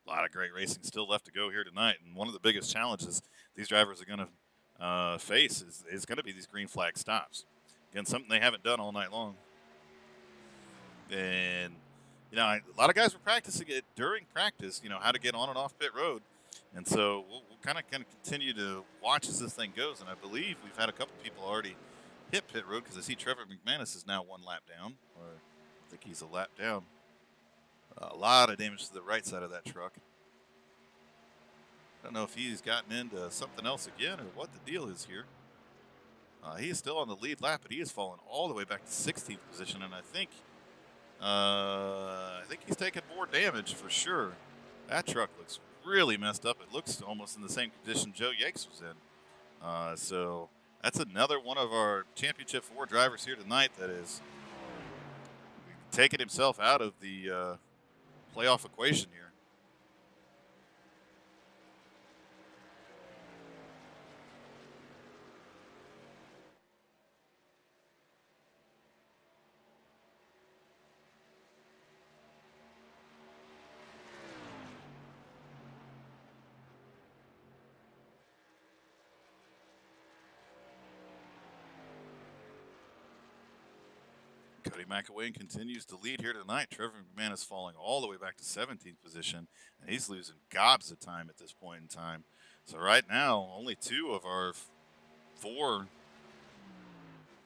A lot of great racing still left to go here tonight, and one of the biggest challenges these drivers are going to face is going to be these green flag stops. Again, something they haven't done all night long. And a lot of guys were practicing it during practice. How to get on and off pit road, and so we'll kind of continue to watch as this thing goes. And I believe we've had a couple people already hit pit road because I see Trevor McManus is now one lap down, or I think he's a lap down. A lot of damage to the right side of that truck. I don't know if he's gotten into something else again or what the deal is here. He is still on the lead lap, but he has fallen all the way back to 16th position, and I think he's taken more damage for sure. That truck looks really messed up. It looks almost in the same condition Joe Yakes was in. So that's another one of our Championship 4 drivers here tonight that is taking himself out of the playoff equation here. Cody McIllwain continues to lead here tonight. Trevor McManus falling all the way back to 17th position, and he's losing gobs of time at this point in time. So right now, only 2 of our 4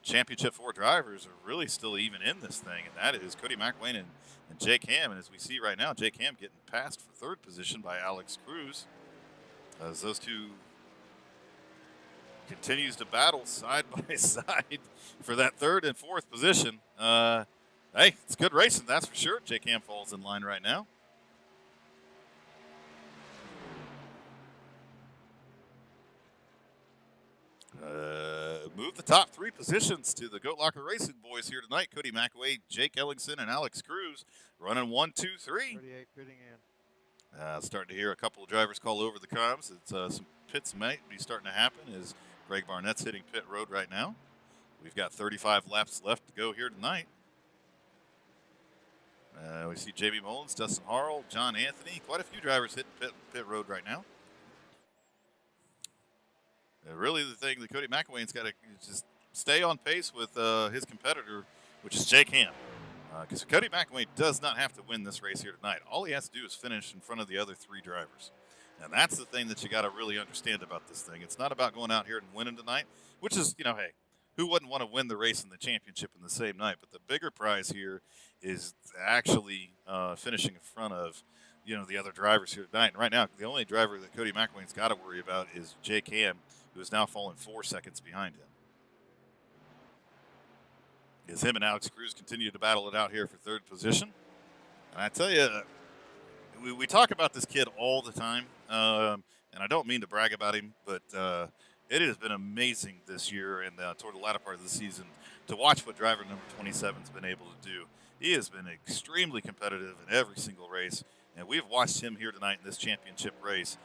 Championship 4 drivers are really still even in this thing, and that is Cody McIllwain and Jake Ham. And as we see right now, Jake Ham getting passed for 3rd position by Alex Cruz as those 2 continues to battle side by side for that 3rd and 4th position. Hey, it's good racing, that's for sure. Jake Ham falls in line right now. Move the top 3 positions to the Goat Locker Racing boys here tonight. Cody McIllwain, Jake Ellingson, and Alex Cruz running 1, 2, 3. 38 pitting in. Starting to hear a couple of drivers call over the comms. It's some pits might be starting to happen as Greg Barnett's hitting pit road right now. We've got 35 laps left to go here tonight. We see J.B. Mullins, Dustin Harrell, John Anthony, quite a few drivers hitting pit road right now. Really, the thing that Cody McIllwain's got to just stay on pace with his competitor, which is Jake Ham. Because Cody McIllwain does not have to win this race here tonight. All he has to do is finish in front of the other 3 drivers. And that's the thing that you got to really understand about this thing. It's not about going out here and winning tonight, which is, hey, who wouldn't want to win the race and the championship in the same night? But the bigger prize here is actually finishing in front of, the other drivers here tonight. And right now, the only driver that Cody McIllwain's got to worry about is Jake Ham, who is now falling 4 seconds behind him. As him and Alex Cruz continue to battle it out here for 3rd position. And I tell you, we talk about this kid all the time. and I don't mean to brag about him, but it has been amazing this year and toward the latter part of the season to watch what driver number 27 has been able to do. He has been extremely competitive in every single race, and we've watched him here tonight in this championship race.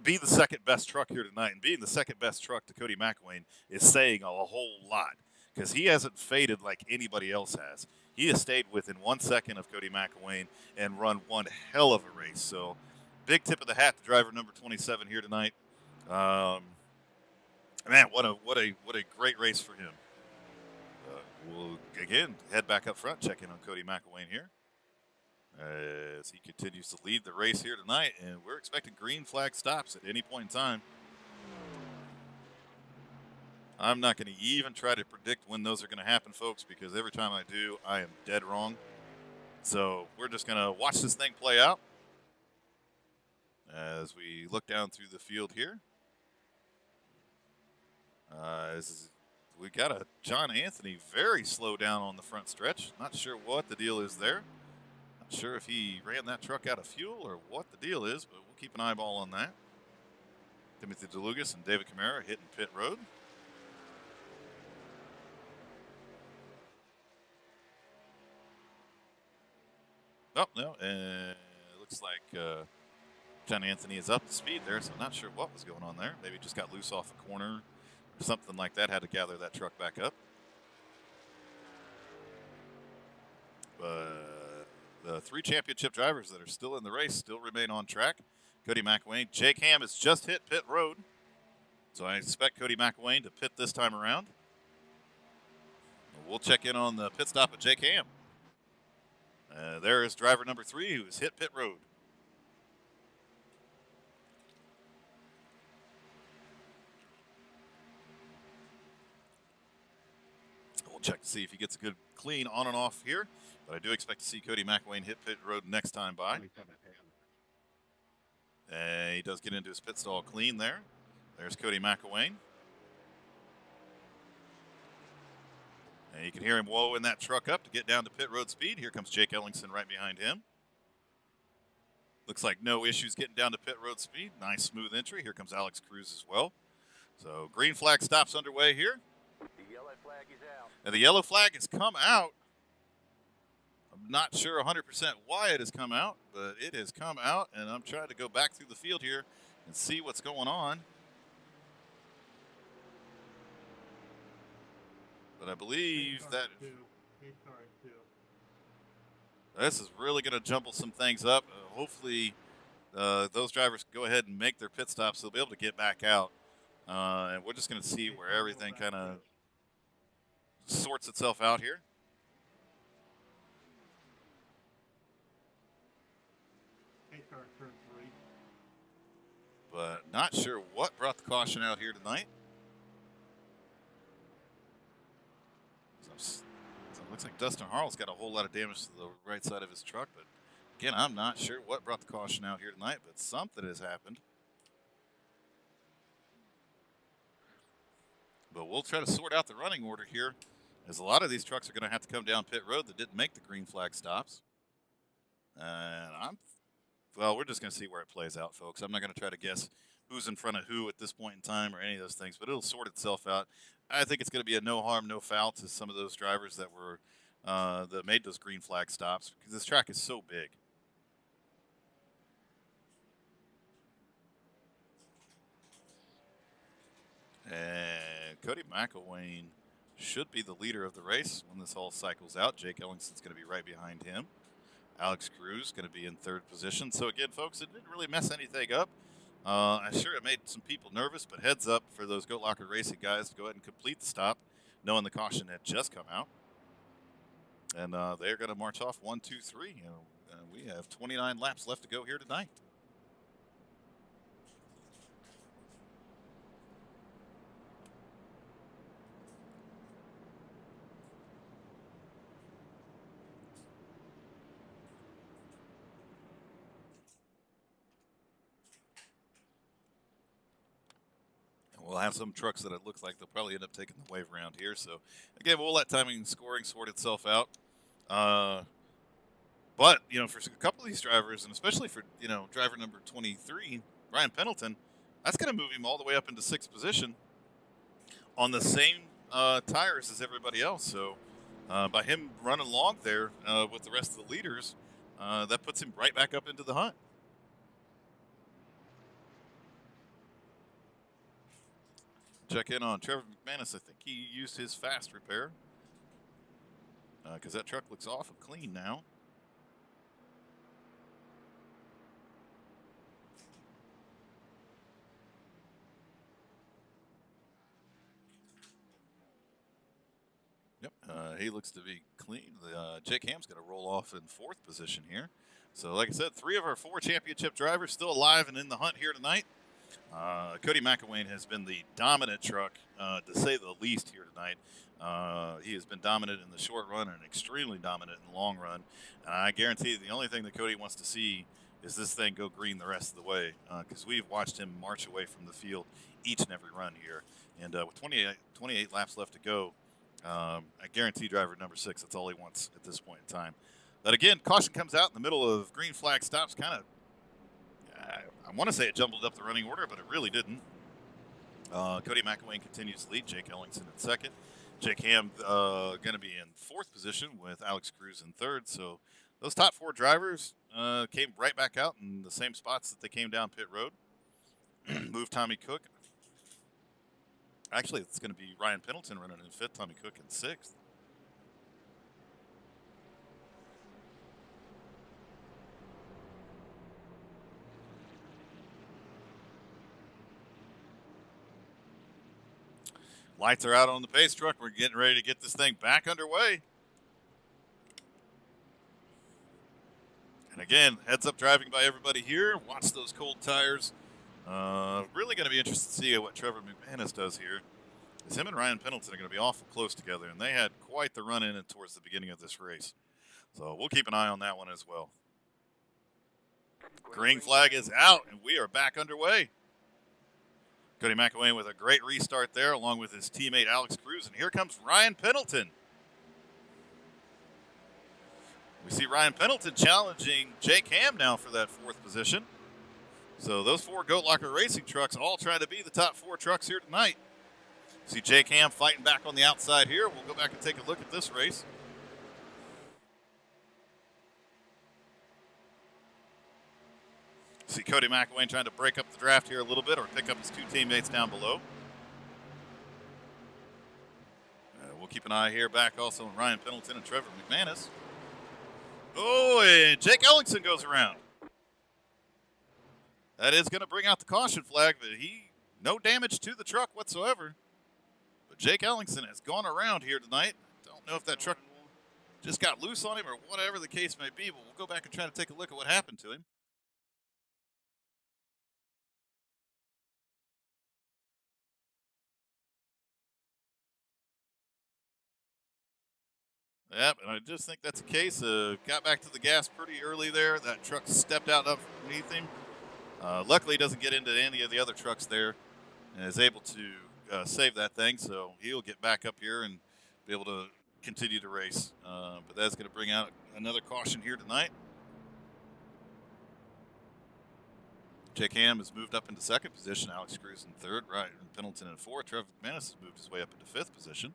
Be the second best truck here tonight, and being the second best truck to Cody McIllwain is saying a whole lot because he hasn't faded like anybody else has. He has stayed within 1 second of Cody McIllwain and run one hell of a race. So, big tip of the hat to driver number 27 here tonight. Man, what a great race for him. We'll again head back up front, check in on Cody McIllwain here as he continues to lead the race here tonight, and we're expecting green flag stops at any point in time. I'm not going to even try to predict when those are going to happen, folks, because every time I do, I am dead wrong. So we're just going to watch this thing play out as we look down through the field here. We got a John Anthony very slow down on the front stretch. Not sure what the deal is there. Not sure if he ran that truck out of fuel or what the deal is, but we'll keep an eyeball on that. Timothy DeLugas and David Camara hitting pit road. Oh, no, and it looks like John Anthony is up to speed there, so I'm not sure what was going on there. Maybe just got loose off a corner or something like that, had to gather that truck back up. But the three championship drivers that are still in the race still remain on track. Cody McIllwain. Jake Ham has just hit pit road, so I expect Cody McIllwain to pit this time around. We'll check in on the pit stop of Jake Ham. There is driver number 3 who has hit pit road. We'll check to see if he gets a good clean on and off here, but I do expect to see Cody McIllwain hit pit road next time by. He does get into his pit stall clean there. There's Cody McIllwain. And you can hear him whoa-ing that truck up to get down to pit road speed. Here comes Jake Ellingson right behind him. Looks like no issues getting down to pit road speed. Nice smooth entry. Here comes Alex Cruz as well. So green flag stops underway here. The yellow flag is out. And the yellow flag has come out. I'm not sure 100% why it has come out, but it has come out, and I'm trying to go back through the field here and see what's going on. But I believe that this is really going to jumble some things up. Hopefully, those drivers can go ahead and make their pit stops. They'll be able to get back out. And we're just going to see where everything kind of sorts itself out here. But not sure what brought the caution out here tonight. So it looks like Dustin Harl's got a whole lot of damage to the right side of his truck. But again, I'm not sure what brought the caution out here tonight, but something has happened. But we'll try to sort out the running order here, as a lot of these trucks are going to have to come down pit road that didn't make the green flag stops. And well, we're just going to see where it plays out, folks. I'm not going to try to guess who's in front of who at this point in time or any of those things, but it'll sort itself out. I think it's going to be a no harm, no foul to some of those drivers that were that made those green flag stops, because this track is so big. And Cody McIllwain should be the leader of the race when this all cycles out. Jake Ellingson's going to be right behind him. Alex Cruz going to be in third position. So again, folks, it didn't really mess anything up. I'm sure it made some people nervous, but heads up for those Goat Locker Racing guys to go ahead and complete the stop, knowing the caution had just come out. And they're going to march off 1, 2, 3. We have 29 laps left to go here tonight. We'll have some trucks that it looks like they'll probably end up taking the wave around here. So, again, we'll let timing and scoring sort itself out. But, for a couple of these drivers, and especially for, driver number 23, Ryan Pendleton, that's going to move him all the way up into sixth position on the same tires as everybody else. So by him running along there with the rest of the leaders, that puts him right back up into the hunt. Check in on Trevor McManus. I think he used his fast repair because that truck looks awful clean now. Yep, he looks to be clean. Jake Ham's going to roll off in fourth position here. So, like I said, 3 of our 4 championship drivers still alive and in the hunt here tonight. Cody McIllwain has been the dominant truck, to say the least, here tonight. He has been dominant in the short run and extremely dominant in the long run. And I guarantee you the only thing that Cody wants to see is this thing go green the rest of the way, because we've watched him march away from the field each and every run here. And with 28 laps left to go, I guarantee driver number 6, that's all he wants at this point in time. But again, caution comes out in the middle of green flag stops. Kind of, I want to say it jumbled up the running order, but it really didn't. Cody McIllwain continues to lead. Jake Ellingson in second. Jake Ham going to be in fourth position with Alex Cruz in third. So those top 4 drivers came right back out in the same spots that they came down pit road. Move Tommy Cook. Actually, it's going to be Ryan Pendleton running in fifth, Tommy Cook in sixth. Lights are out on the pace truck. We're getting ready to get this thing back underway. And again, heads up driving by everybody here. Watch those cold tires. Really going to be interested to see what Trevor McManus does here. Because him and Ryan Pendleton are going to be awful close together, and they had quite the run in towards the beginning of this race. So we'll keep an eye on that one as well. Green flag is out, and we are back underway. Cody McIllwain with a great restart there, along with his teammate Alex Cruz. And here comes Ryan Pendleton. We see Ryan Pendleton challenging Jake Ham now for that fourth position. So those 4 Goat Locker Racing trucks all trying to be the top 4 trucks here tonight. See Jake Ham fighting back on the outside here. We'll go back and take a look at this race. See Cody McIllwain trying to break up the draft here a little bit or pick up his 2 teammates down below. We'll keep an eye here back also on Ryan Pendleton and Trevor McManus. Oh, and Jake Ellingson goes around. That is going to bring out the caution flag, but no damage to the truck whatsoever. But Jake Ellingson has gone around here tonight. Don't know if that truck just got loose on him or whatever the case may be, but we'll go back and try to take a look at what happened to him. Yep, and I just think that's the case. Got back to the gas pretty early there. That truck stepped out underneath him. Luckily, he doesn't get into any of the other trucks there and is able to save that thing. So he'll get back up here and be able to continue to race. But that's going to bring out another caution here tonight. Jake Ham has moved up into second position. Alex Cruz in third. Ryan Pendleton in fourth. Trevor McManus has moved his way up into fifth position.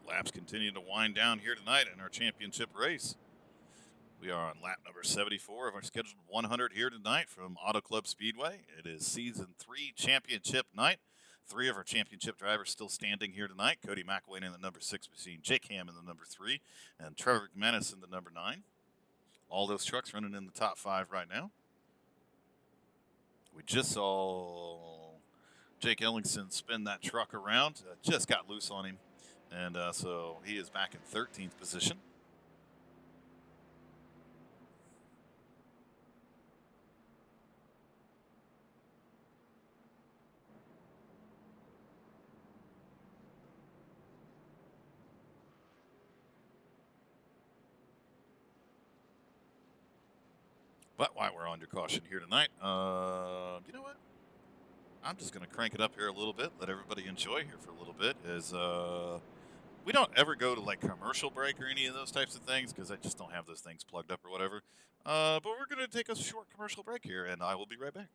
Laps continue to wind down here tonight in our championship race. We are on lap number 74 of our scheduled 100 here tonight from Auto Club Speedway. It is season 3 championship night. 3 of our championship drivers still standing here tonight. Cody McIllwain in the number 6 machine, Jake Ham in the number 3, and Trevor McManus in the number 9. All those trucks running in the top 5 right now. We just saw Jake Ellingson spin that truck around. Just got loose on him. And so he is back in 13th position. But while we're under caution here tonight, you know what? I'm just going to crank it up here a little bit, let everybody enjoy here for a little bit. As we don't ever go to like commercial break or any of those types of things because I just don't have those things plugged up or whatever. But we're going to take a short commercial break here, and I will be right back.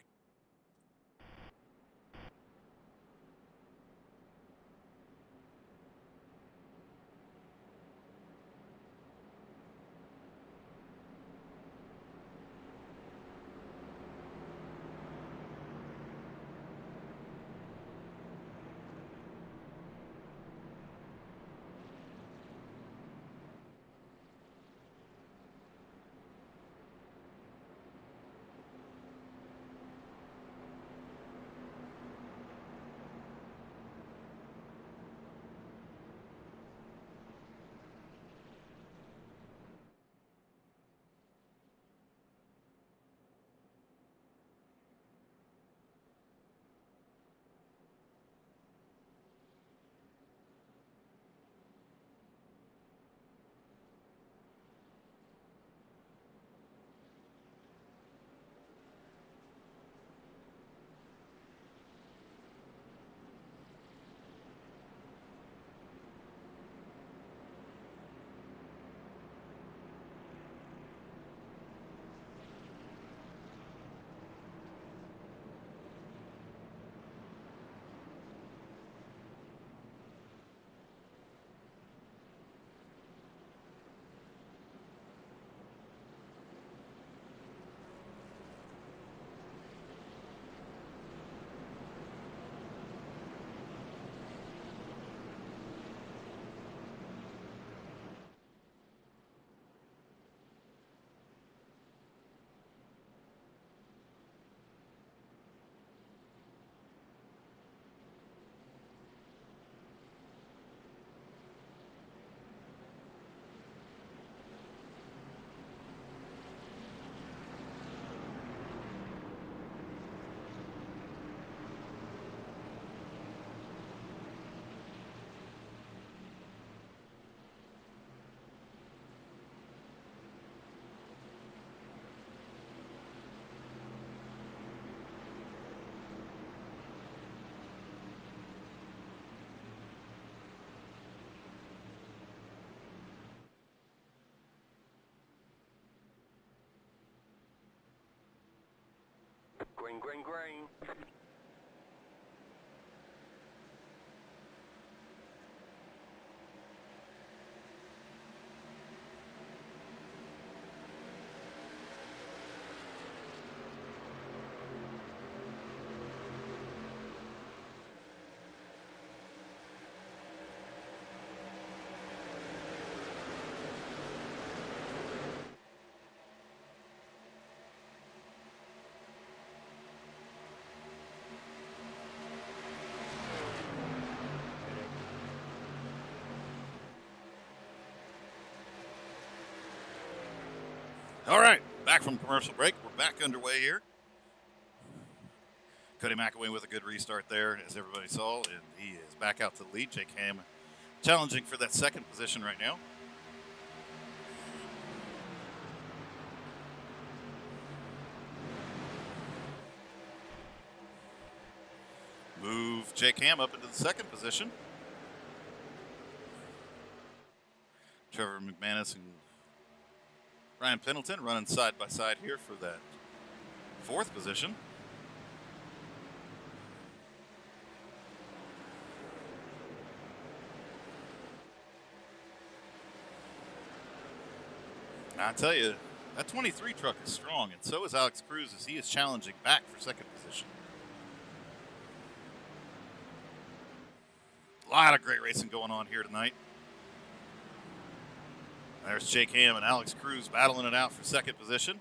Green, green, green. All right, back from commercial break. We're back underway here. Cody McIllwain with a good restart there, as everybody saw, and he is back out to the lead. Jake Ham challenging for that second position right now. Move Jake Ham up into the second position. Trevor McManus and Ryan Pendleton running side by side here for that fourth position. I tell you, that 23 truck is strong, and so is Alex Cruz as he is challenging back for second position. A lot of great racing going on here tonight. There's Jake Ham and Alex Cruz battling it out for second position.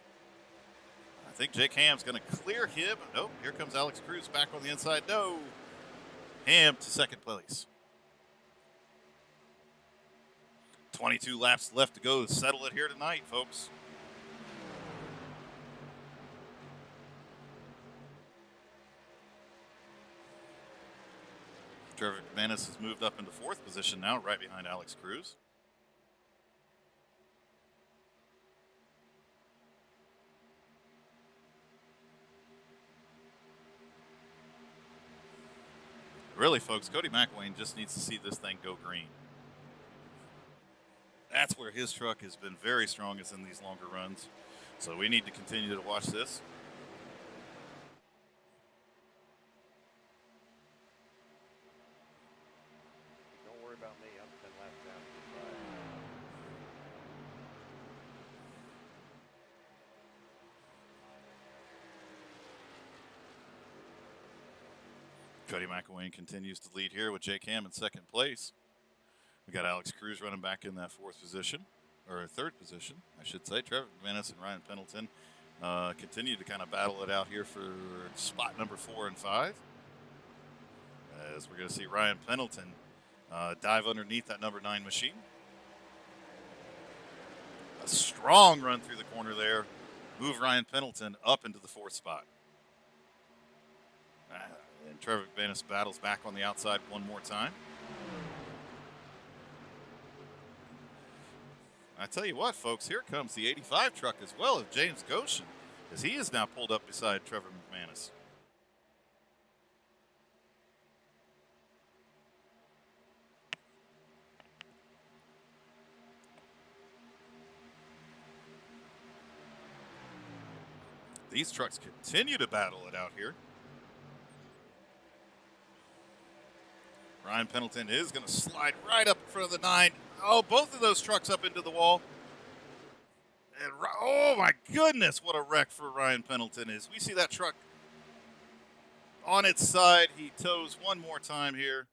I think Jake Ham's going to clear him. Nope, here comes Alex Cruz back on the inside. No. Ham to second place. 22 laps left to go to settle it here tonight, folks. Trevor McManus has moved up into fourth position now, right behind Alex Cruz. Really, folks, Cody McIllwain just needs to see this thing go green. That's where his truck has been very strong, is in these longer runs. So we need to continue to watch this. Don't worry about me. I'm 10 laps down. Cody McIllwain continues to lead here with Jake Ham in second place. We got Alex Cruz running back in that fourth position, or third position, I should say. Trevor McManus and Ryan Pendleton continue to kind of battle it out here for spot number 4 and 5. As we're going to see Ryan Pendleton dive underneath that number 9 machine. A strong run through the corner there. Move Ryan Pendleton up into the 4th spot. And Trevor McManus battles back on the outside one more time. I tell you what, folks, here comes the 85 truck as well of James Goshen, as he is now pulled up beside Trevor McManus. These trucks continue to battle it out here. Ryan Pendleton is going to slide right up in front of the 9. Oh, both of those trucks up into the wall. And oh my goodness, what a wreck for Ryan Pendleton is. We see that truck on its side. He tows one more time here.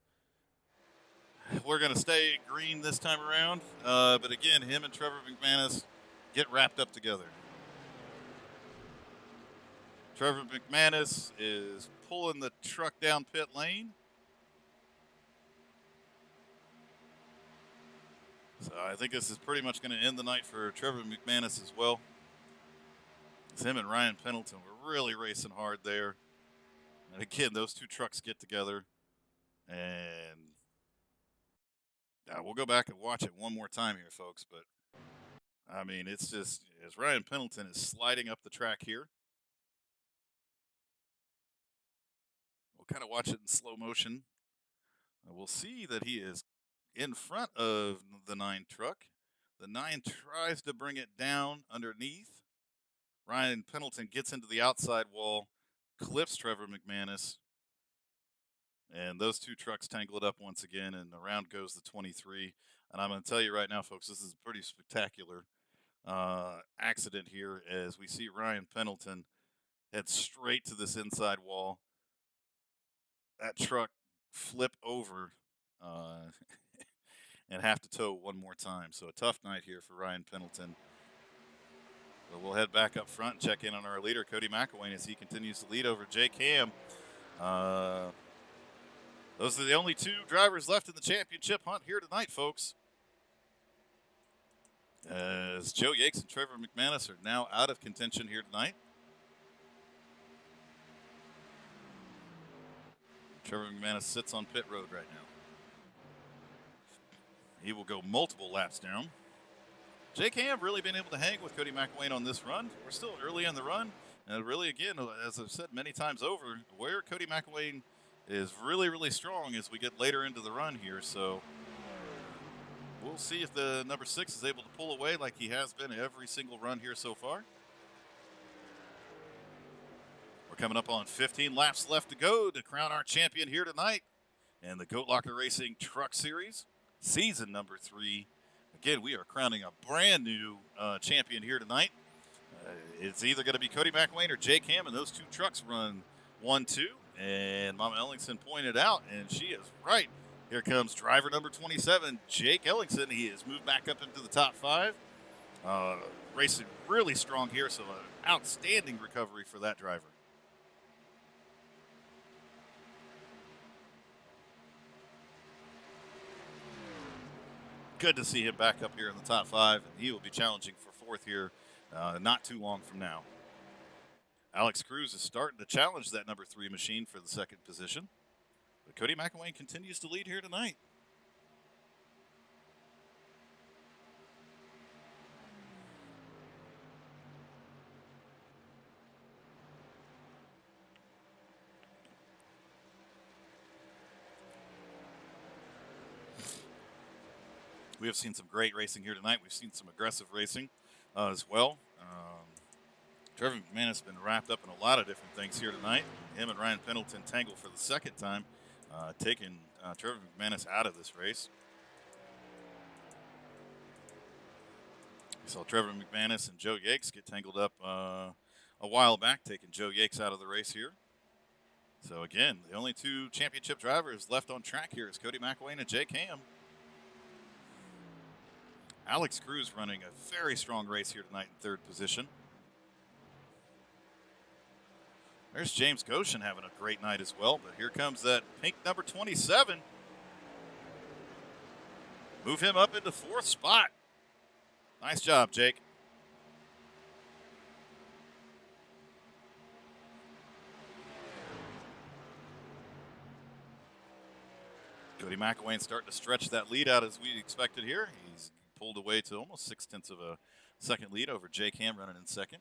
We're going to stay green this time around. But again, him and Trevor McManus get wrapped up together. Trevor McManus is pulling the truck down pit lane. So I think this is pretty much going to end the night for Trevor McManus as well. It's him and Ryan Pendleton were really racing hard there. And again, those two trucks get together. And we'll go back and watch it one more time here, folks. But, I mean, it's just, as Ryan Pendleton is sliding up the track here. We'll kind of watch it in slow motion. We'll see that he is in front of the 9 truck. The 9 tries to bring it down underneath. Ryan Pendleton gets into the outside wall, clips Trevor McManus, and those two trucks tangle it up once again, and around goes the 23. And I'm going to tell you right now, folks, this is a pretty spectacular accident here, as we see Ryan Pendleton head straight to this inside wall. That truck flip over and have to tow one more time. So a tough night here for Ryan Pendleton. But we'll head back up front and check in on our leader, Cody McIllwain, as he continues to lead over Jake Ham. Those are the only 2 drivers left in the championship hunt here tonight, folks. As Joe Yates and Trevor McManus are now out of contention here tonight. Trevor McManus sits on pit road right now. He will go multiple laps down. Jake Ham really been able to hang with Cody McIllwain on this run. We're still early in the run. And really, again, as I've said many times over, where Cody McIllwain is really, really strong as we get later into the run here. So we'll see if the number 6 is able to pull away like he has been every single run here so far. We're coming up on 15 laps left to go to crown our champion here tonight in the Goat Locker Racing Truck Series, season number 3. Again, we are crowning a brand new champion here tonight. It's either going to be Cody McIllwain or Jake Ham, and those 2 trucks run 1-2. And Mama Ellingson pointed out, and she is right. Here comes driver number 27, Jake Ellingson. He has moved back up into the top 5. Racing really strong here, so an outstanding recovery for that driver. Good to see him back up here in the top 5, and he will be challenging for 4th here not too long from now. Alex Cruz is starting to challenge that number 3 machine for the 2nd position. But Cody McIllwain continues to lead here tonight. We have seen some great racing here tonight. We've seen some aggressive racing as well. Trevor McManus has been wrapped up in a lot of different things here tonight. Him and Ryan Pendleton tangle for the second time, taking Trevor McManus out of this race. We saw Trevor McManus and Joe Yakes get tangled up a while back, taking Joe Yakes out of the race here. So again, the only two championship drivers left on track here is Cody McIllwain and Jake Ham. Alex Cruz running a very strong race here tonight in third position. There's James Goshen having a great night as well, but here comes that pink number 27. Move him up into fourth spot. Nice job, Jake. Cody McIllwain starting to stretch that lead out as we expected here. He's pulled away to almost 0.6 of a second lead over Jake Ham running in second.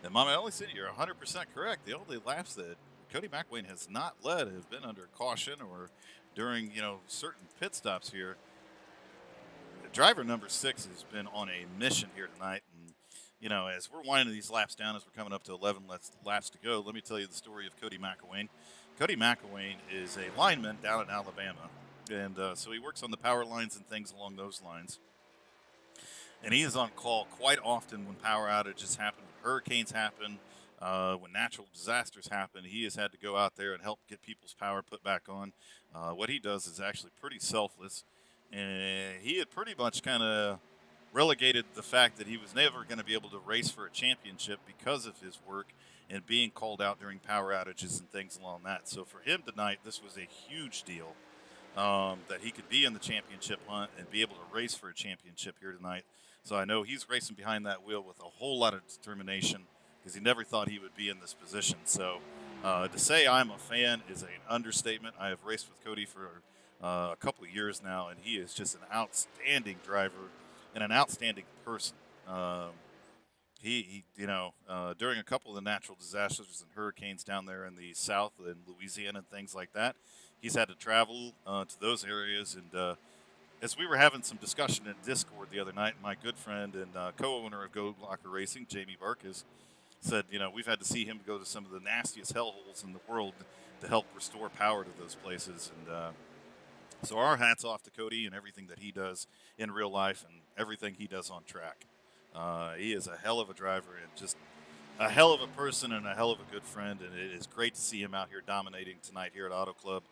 And Mama Ellison, you're 100% correct. The only laps that Cody McIllwain has not led have been under caution or during, certain pit stops here. Driver number 6 has been on a mission here tonight. And, as we're winding these laps down, as we're coming up to 11 laps to go, let me tell you the story of Cody McIllwain. Cody McIllwain is a lineman down in Alabama. And so he works on the power lines and things along those lines. And he is on call quite often when power outages happen, when hurricanes happen, when natural disasters happen. He has had to go out there and help get people's power put back on. What he does is actually pretty selfless. And he had pretty much kind of relegated the fact that he was never going to be able to race for a championship because of his work and being called out during power outages and things along that. So for him tonight, this was a huge deal. That he could be in the championship hunt and be able to race for a championship here tonight. So I know he's racing behind that wheel with a whole lot of determination because he never thought he would be in this position. So to say I'm a fan is an understatement. I have raced with Cody for a couple of years now, and he is just an outstanding driver and an outstanding person. During a couple of the natural disasters and hurricanes down there in the south and Louisiana and things like that, he's had to travel to those areas. And as we were having some discussion in Discord the other night, my good friend and co-owner of GLR Racing, Jamie Barkis, said, we've had to see him go to some of the nastiest hellholes in the world to help restore power to those places. And so our hats off to Cody and everything that he does in real life and everything he does on track. He is a hell of a driver and just a hell of a person and a hell of a good friend. And it is great to see him out here dominating tonight here at Auto Club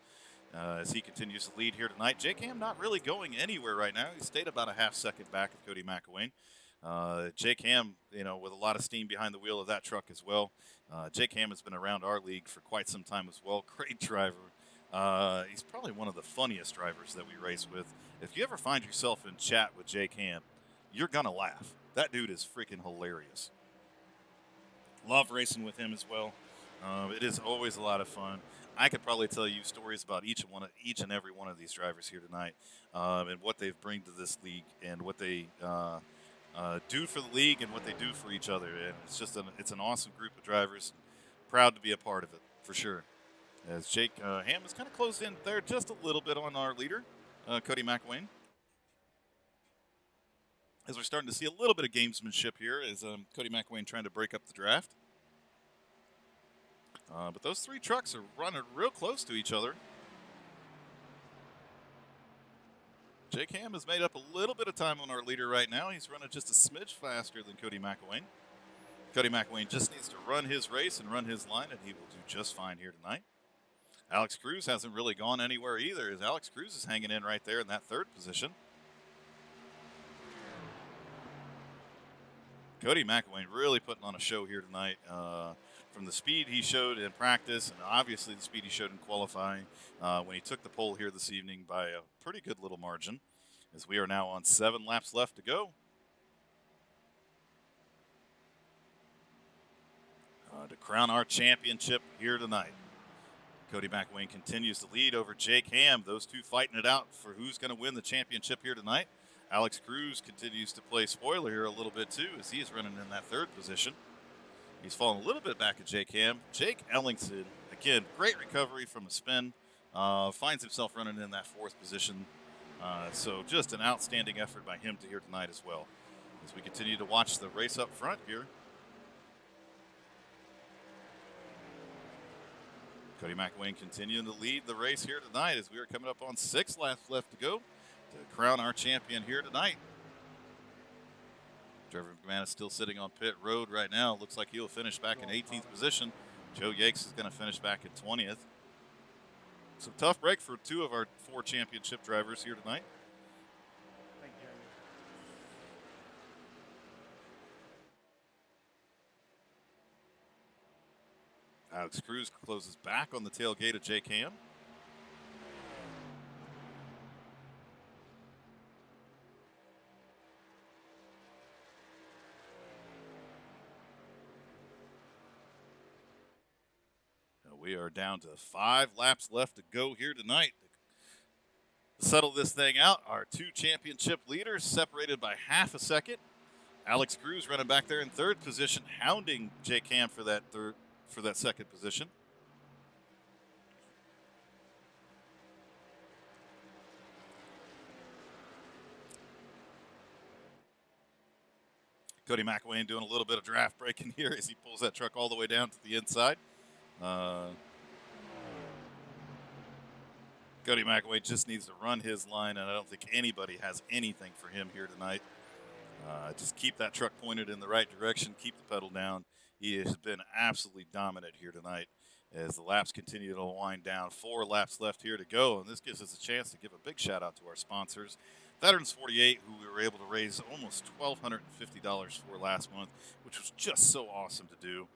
as he continues to lead here tonight. Jake Ham not really going anywhere right now. He stayed about a half second back of Cody McIllwain. Jake Ham, with a lot of steam behind the wheel of that truck as well. Jake Ham has been around our league for quite some time as well. Great driver. He's probably one of the funniest drivers that we race with. If you ever find yourself in chat with Jake Ham, you're going to laugh. That dude is freaking hilarious. Love racing with him as well. It is always a lot of fun. I could probably tell you stories about each and every one of these drivers here tonight, and what they bring to this league, and what they do for the league, and what they do for each other. And it's just it's an awesome group of drivers. Proud to be a part of it for sure. As Jake Ham is kind of closed in there just a little bit on our leader, Cody McIllwain. As we're starting to see a little bit of gamesmanship here, as Cody McIllwain trying to break up the draft. But those three trucks are running real close to each other. Jake Ham has made up a little bit of time on our leader right now. He's running just a smidge faster than Cody McIllwain. Cody McIllwain just needs to run his race and run his line, and he will do just fine here tonight. Alex Cruz hasn't really gone anywhere either, as Alex Cruz is hanging in right there in that third position. Cody McIllwain really putting on a show here tonight. From the speed he showed in practice, and obviously the speed he showed in qualifying when he took the pole here this evening by a pretty good little margin, as we are now on 7 laps left to go. To crown our championship here tonight. Cody McIllwain continues to lead over Jake Ham. Those two fighting it out for who's going to win the championship here tonight. Alex Cruz continues to play spoiler here a little bit too, as he is running in that third position. He's fallen a little bit back at Jake Ham. Jake Ellingson, again, great recovery from a spin. Finds himself running in that 4th position. So just an outstanding effort by him here tonight as well. As we continue to watch the race up front here. Cody McIllwain continuing to lead the race here tonight as we are coming up on 6 laps left to go to crown our champion here tonight. Trevor McManus still sitting on pit road right now. Looks like he'll finish back in 18th position. Joe Yakes is going to finish back in 20th. So tough break for 2 of our 4 championship drivers here tonight. Thank you, Jeremy. Alex Cruz closes back on the tailgate of J Cam. We are down to 5 laps left to go here tonight. To settle this thing out, our 2 championship leaders separated by half a second. Alex Cruz running back there in 3rd position, hounding J Cam for that 2nd position. Cody McIllwain doing a little bit of draft braking here as he pulls that truck all the way down to the inside. Cody McIllwain just needs to run his line, and I don't think anybody has anything for him here tonight. Just keep that truck pointed in the right direction, keep the pedal down. He has been absolutely dominant here tonight as the laps continue to wind down. 4 laps left here to go, and this gives us a chance to give a big shout out to our sponsors. Veterans 48, who we were able to raise almost $1,250 for last month, which was just so awesome to do.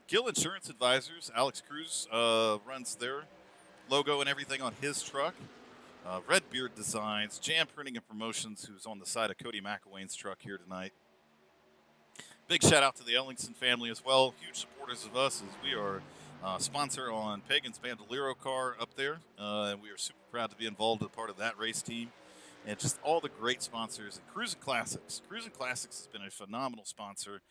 Gill Insurance Advisors, Alex Cruz runs their logo and everything on his truck. Red Beard Designs, Jam Printing and Promotions, who's on the side of Cody McIllwain's truck here tonight. Big shout out to the Ellingson family as well, huge supporters of us as we are sponsor on Pagan's Bandolero car up there, and we are super proud to be involved as a part of that race team. And just all the great sponsors. And Cruising Classics. Cruising Classics has been a phenomenal sponsor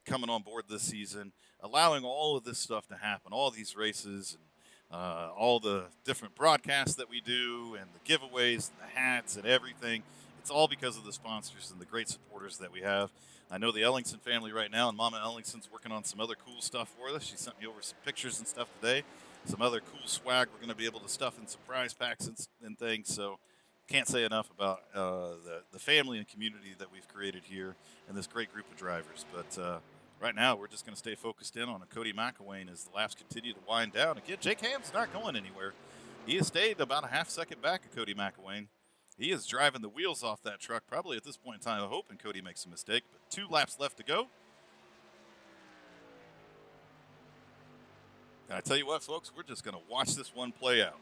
coming on board this season, allowing all of this stuff to happen, all these races, and all the different broadcasts that we do, and the giveaways, and the hats, and everything. It's all because of the sponsors and the great supporters that we have. I know the Ellingson family right now, and Mama Ellingson's working on some other cool stuff for us. She sent me over some pictures and stuff today. Some other cool swag we're going to be able to stuff in surprise packs and things. So can't say enough about the family and community that we've created here and this great group of drivers. But right now, we're just going to stay focused in on Cody McIllwain as the laps continue to wind down. Again, Jake Ham's not going anywhere. He has stayed about a half second back of Cody McIllwain. He is driving the wheels off that truck, probably at this point in time, hoping Cody makes a mistake. But 2 laps left to go. And I tell you what, folks, we're just going to watch this one play out.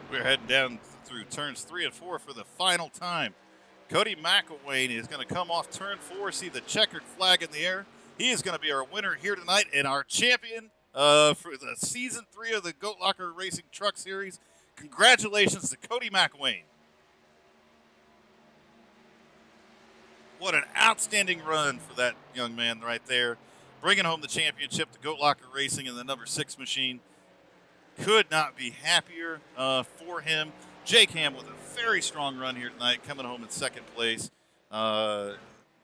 We're heading down through turns 3 and 4 for the final time. Cody McIllwain is going to come off turn 4, see the checkered flag in the air. He is going to be our winner here tonight and our champion for the season 3 of the Goat Locker Racing Truck Series. Congratulations to Cody McIllwain. What an outstanding run for that young man right there. Bringing home the championship to Goat Locker Racing in the number 6 machine. Could not be happier for him. Jake Ham with a very strong run here tonight, coming home in 2nd place.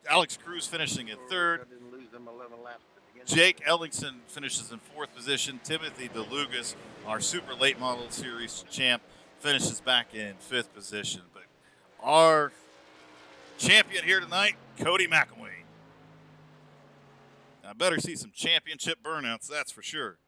Alex Cruz finishing in Make third. sure I didn't lose them 11 laps at the beginning. Jake Ellingson finishes in fourth position. Timothy DeLugas, our Super Late Model Series champ, finishes back in fifth position. But our champion here tonight, Cody McIllwain. I better see some championship burnouts, that's for sure.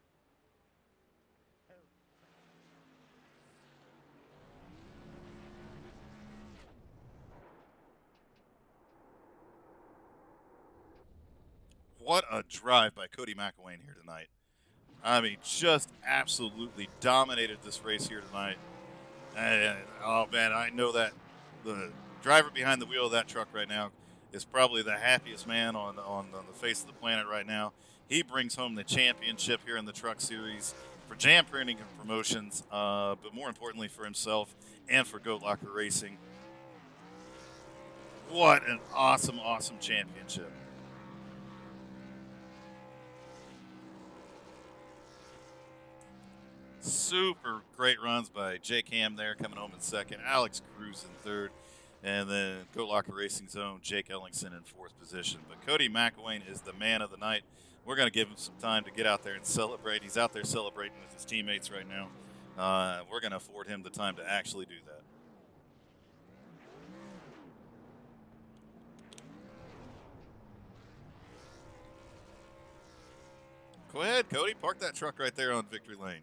What a drive by Cody McIlwain here tonight. I mean, just absolutely dominated this race here tonight. And, oh man, I know that the driver behind the wheel of that truck right now is probably the happiest man on the face of the planet right now. He brings home the championship here in the Truck Series for Jam Printing and Promotions, but more importantly for himself and for Goat Locker Racing. What an awesome, awesome championship. Super great runs by Jake Ham there coming home in second, Alex Cruz in third, and then Goat Locker Racing's own Jake Ellingson in fourth position. But Cody McIlwain is the man of the night. We're going to give him some time to get out there and celebrate. He's out there celebrating with his teammates right now. We're going to afford him the time to actually do that. Go ahead, Cody. Park that truck right there on Victory Lane.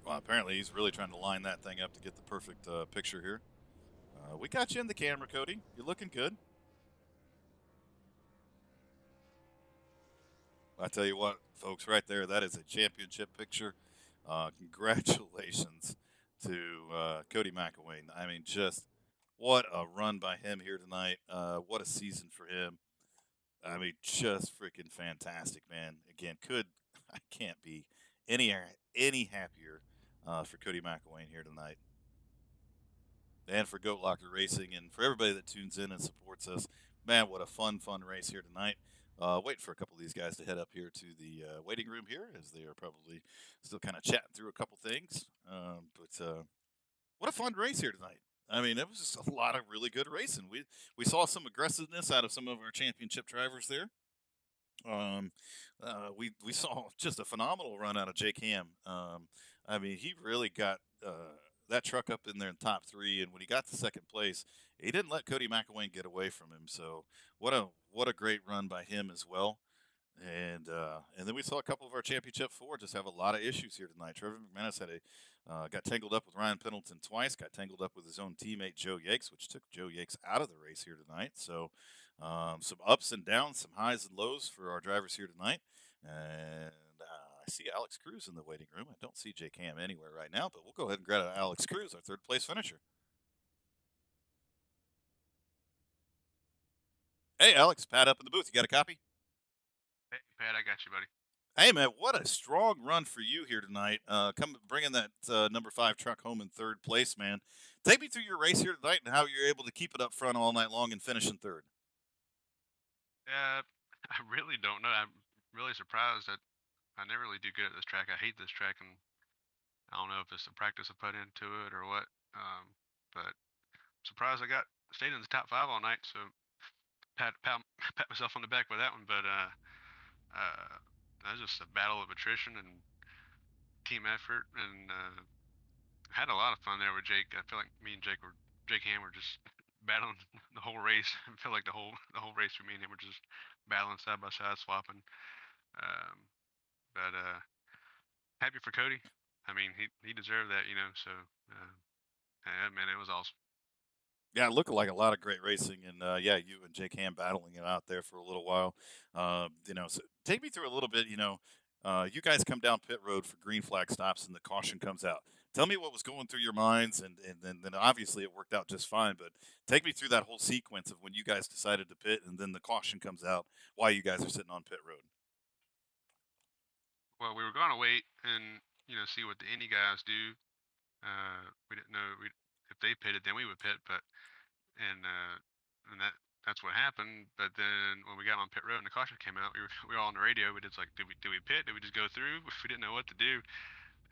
Well, apparently he's really trying to line that thing up to get the perfect picture here. We got you in the camera, Cody. You're looking good. I tell you what, folks, right there, that is a championship picture. Congratulations to Cody McIlwain. I mean, just what a run by him here tonight. What a season for him. I mean, just freaking fantastic, man. Again, I can't be any happier for Cody McIlwain here tonight, and for Goat Locker Racing, and for everybody that tunes in and supports us. Man, what a fun race here tonight. Waiting for a couple of these guys to head up here to the waiting room here, as they are probably still kind of chatting through a couple things. But what a fun race here tonight. I mean, it was just a lot of really good racing. We saw some aggressiveness out of some of our championship drivers there. Um, we saw just a phenomenal run out of Jake Ham. I mean, he really got that truck up in there in top three, and when he got to second place, he didn't let Cody McIlwain get away from him. So what a great run by him as well. And then we saw a couple of our championship four just have a lot of issues here tonight. Trevor McManus had a got tangled up with Ryan Pendleton twice, got tangled up with his own teammate Joe Yakes, which took Joe Yakes out of the race here tonight. So some ups and downs, some highs and lows for our drivers here tonight. And I see Alex Cruz in the waiting room. I don't see Jake Ham anywhere right now, but we'll go ahead and grab Alex Cruz, our third place finisher. Hey, Alex, Pat up in the booth. You got a copy? Hey, Pat, I got you, buddy. Hey man, what a strong run for you here tonight. Come bringing that number five truck home in third place, man. Take me through your race here tonight and how you're able to keep it up front all night long and finish in third. Uh, I really don't know. I'm really surprised that I never really do good at this track. I hate this track, and I don't know if it's the practice I put into it or what. But I'm surprised I got stayed in the top five all night. So pat myself on the back with that one. But uh, that was just a battle of attrition and team effort, and had a lot of fun there with Jake. I feel like me and Jake Ham were just battling the whole race. I feel like the whole race for me and him were just battling side by side, swapping. Um, but happy for Cody. I mean, he deserved that, you know. So yeah, man, it was awesome. Yeah, it looked like a lot of great racing, and yeah, you and Jake Ham battling it out there for a little while. So take me through a little bit. You guys come down pit road for green flag stops, and the caution comes out. Tell me what was going through your minds, and then obviously it worked out just fine. But take me through that whole sequence of when you guys decided to pit, and then the caution comes out. Why you guys are sitting on pit road? Well, we were going to wait and see what the Indy guys do. We didn't know if they pitted, then we would pit, but and uh, and that's what happened. But then when we got on pit road and the caution came out, we were all on the radio. We just like, did we pit? Did we just go through? We didn't know what to do,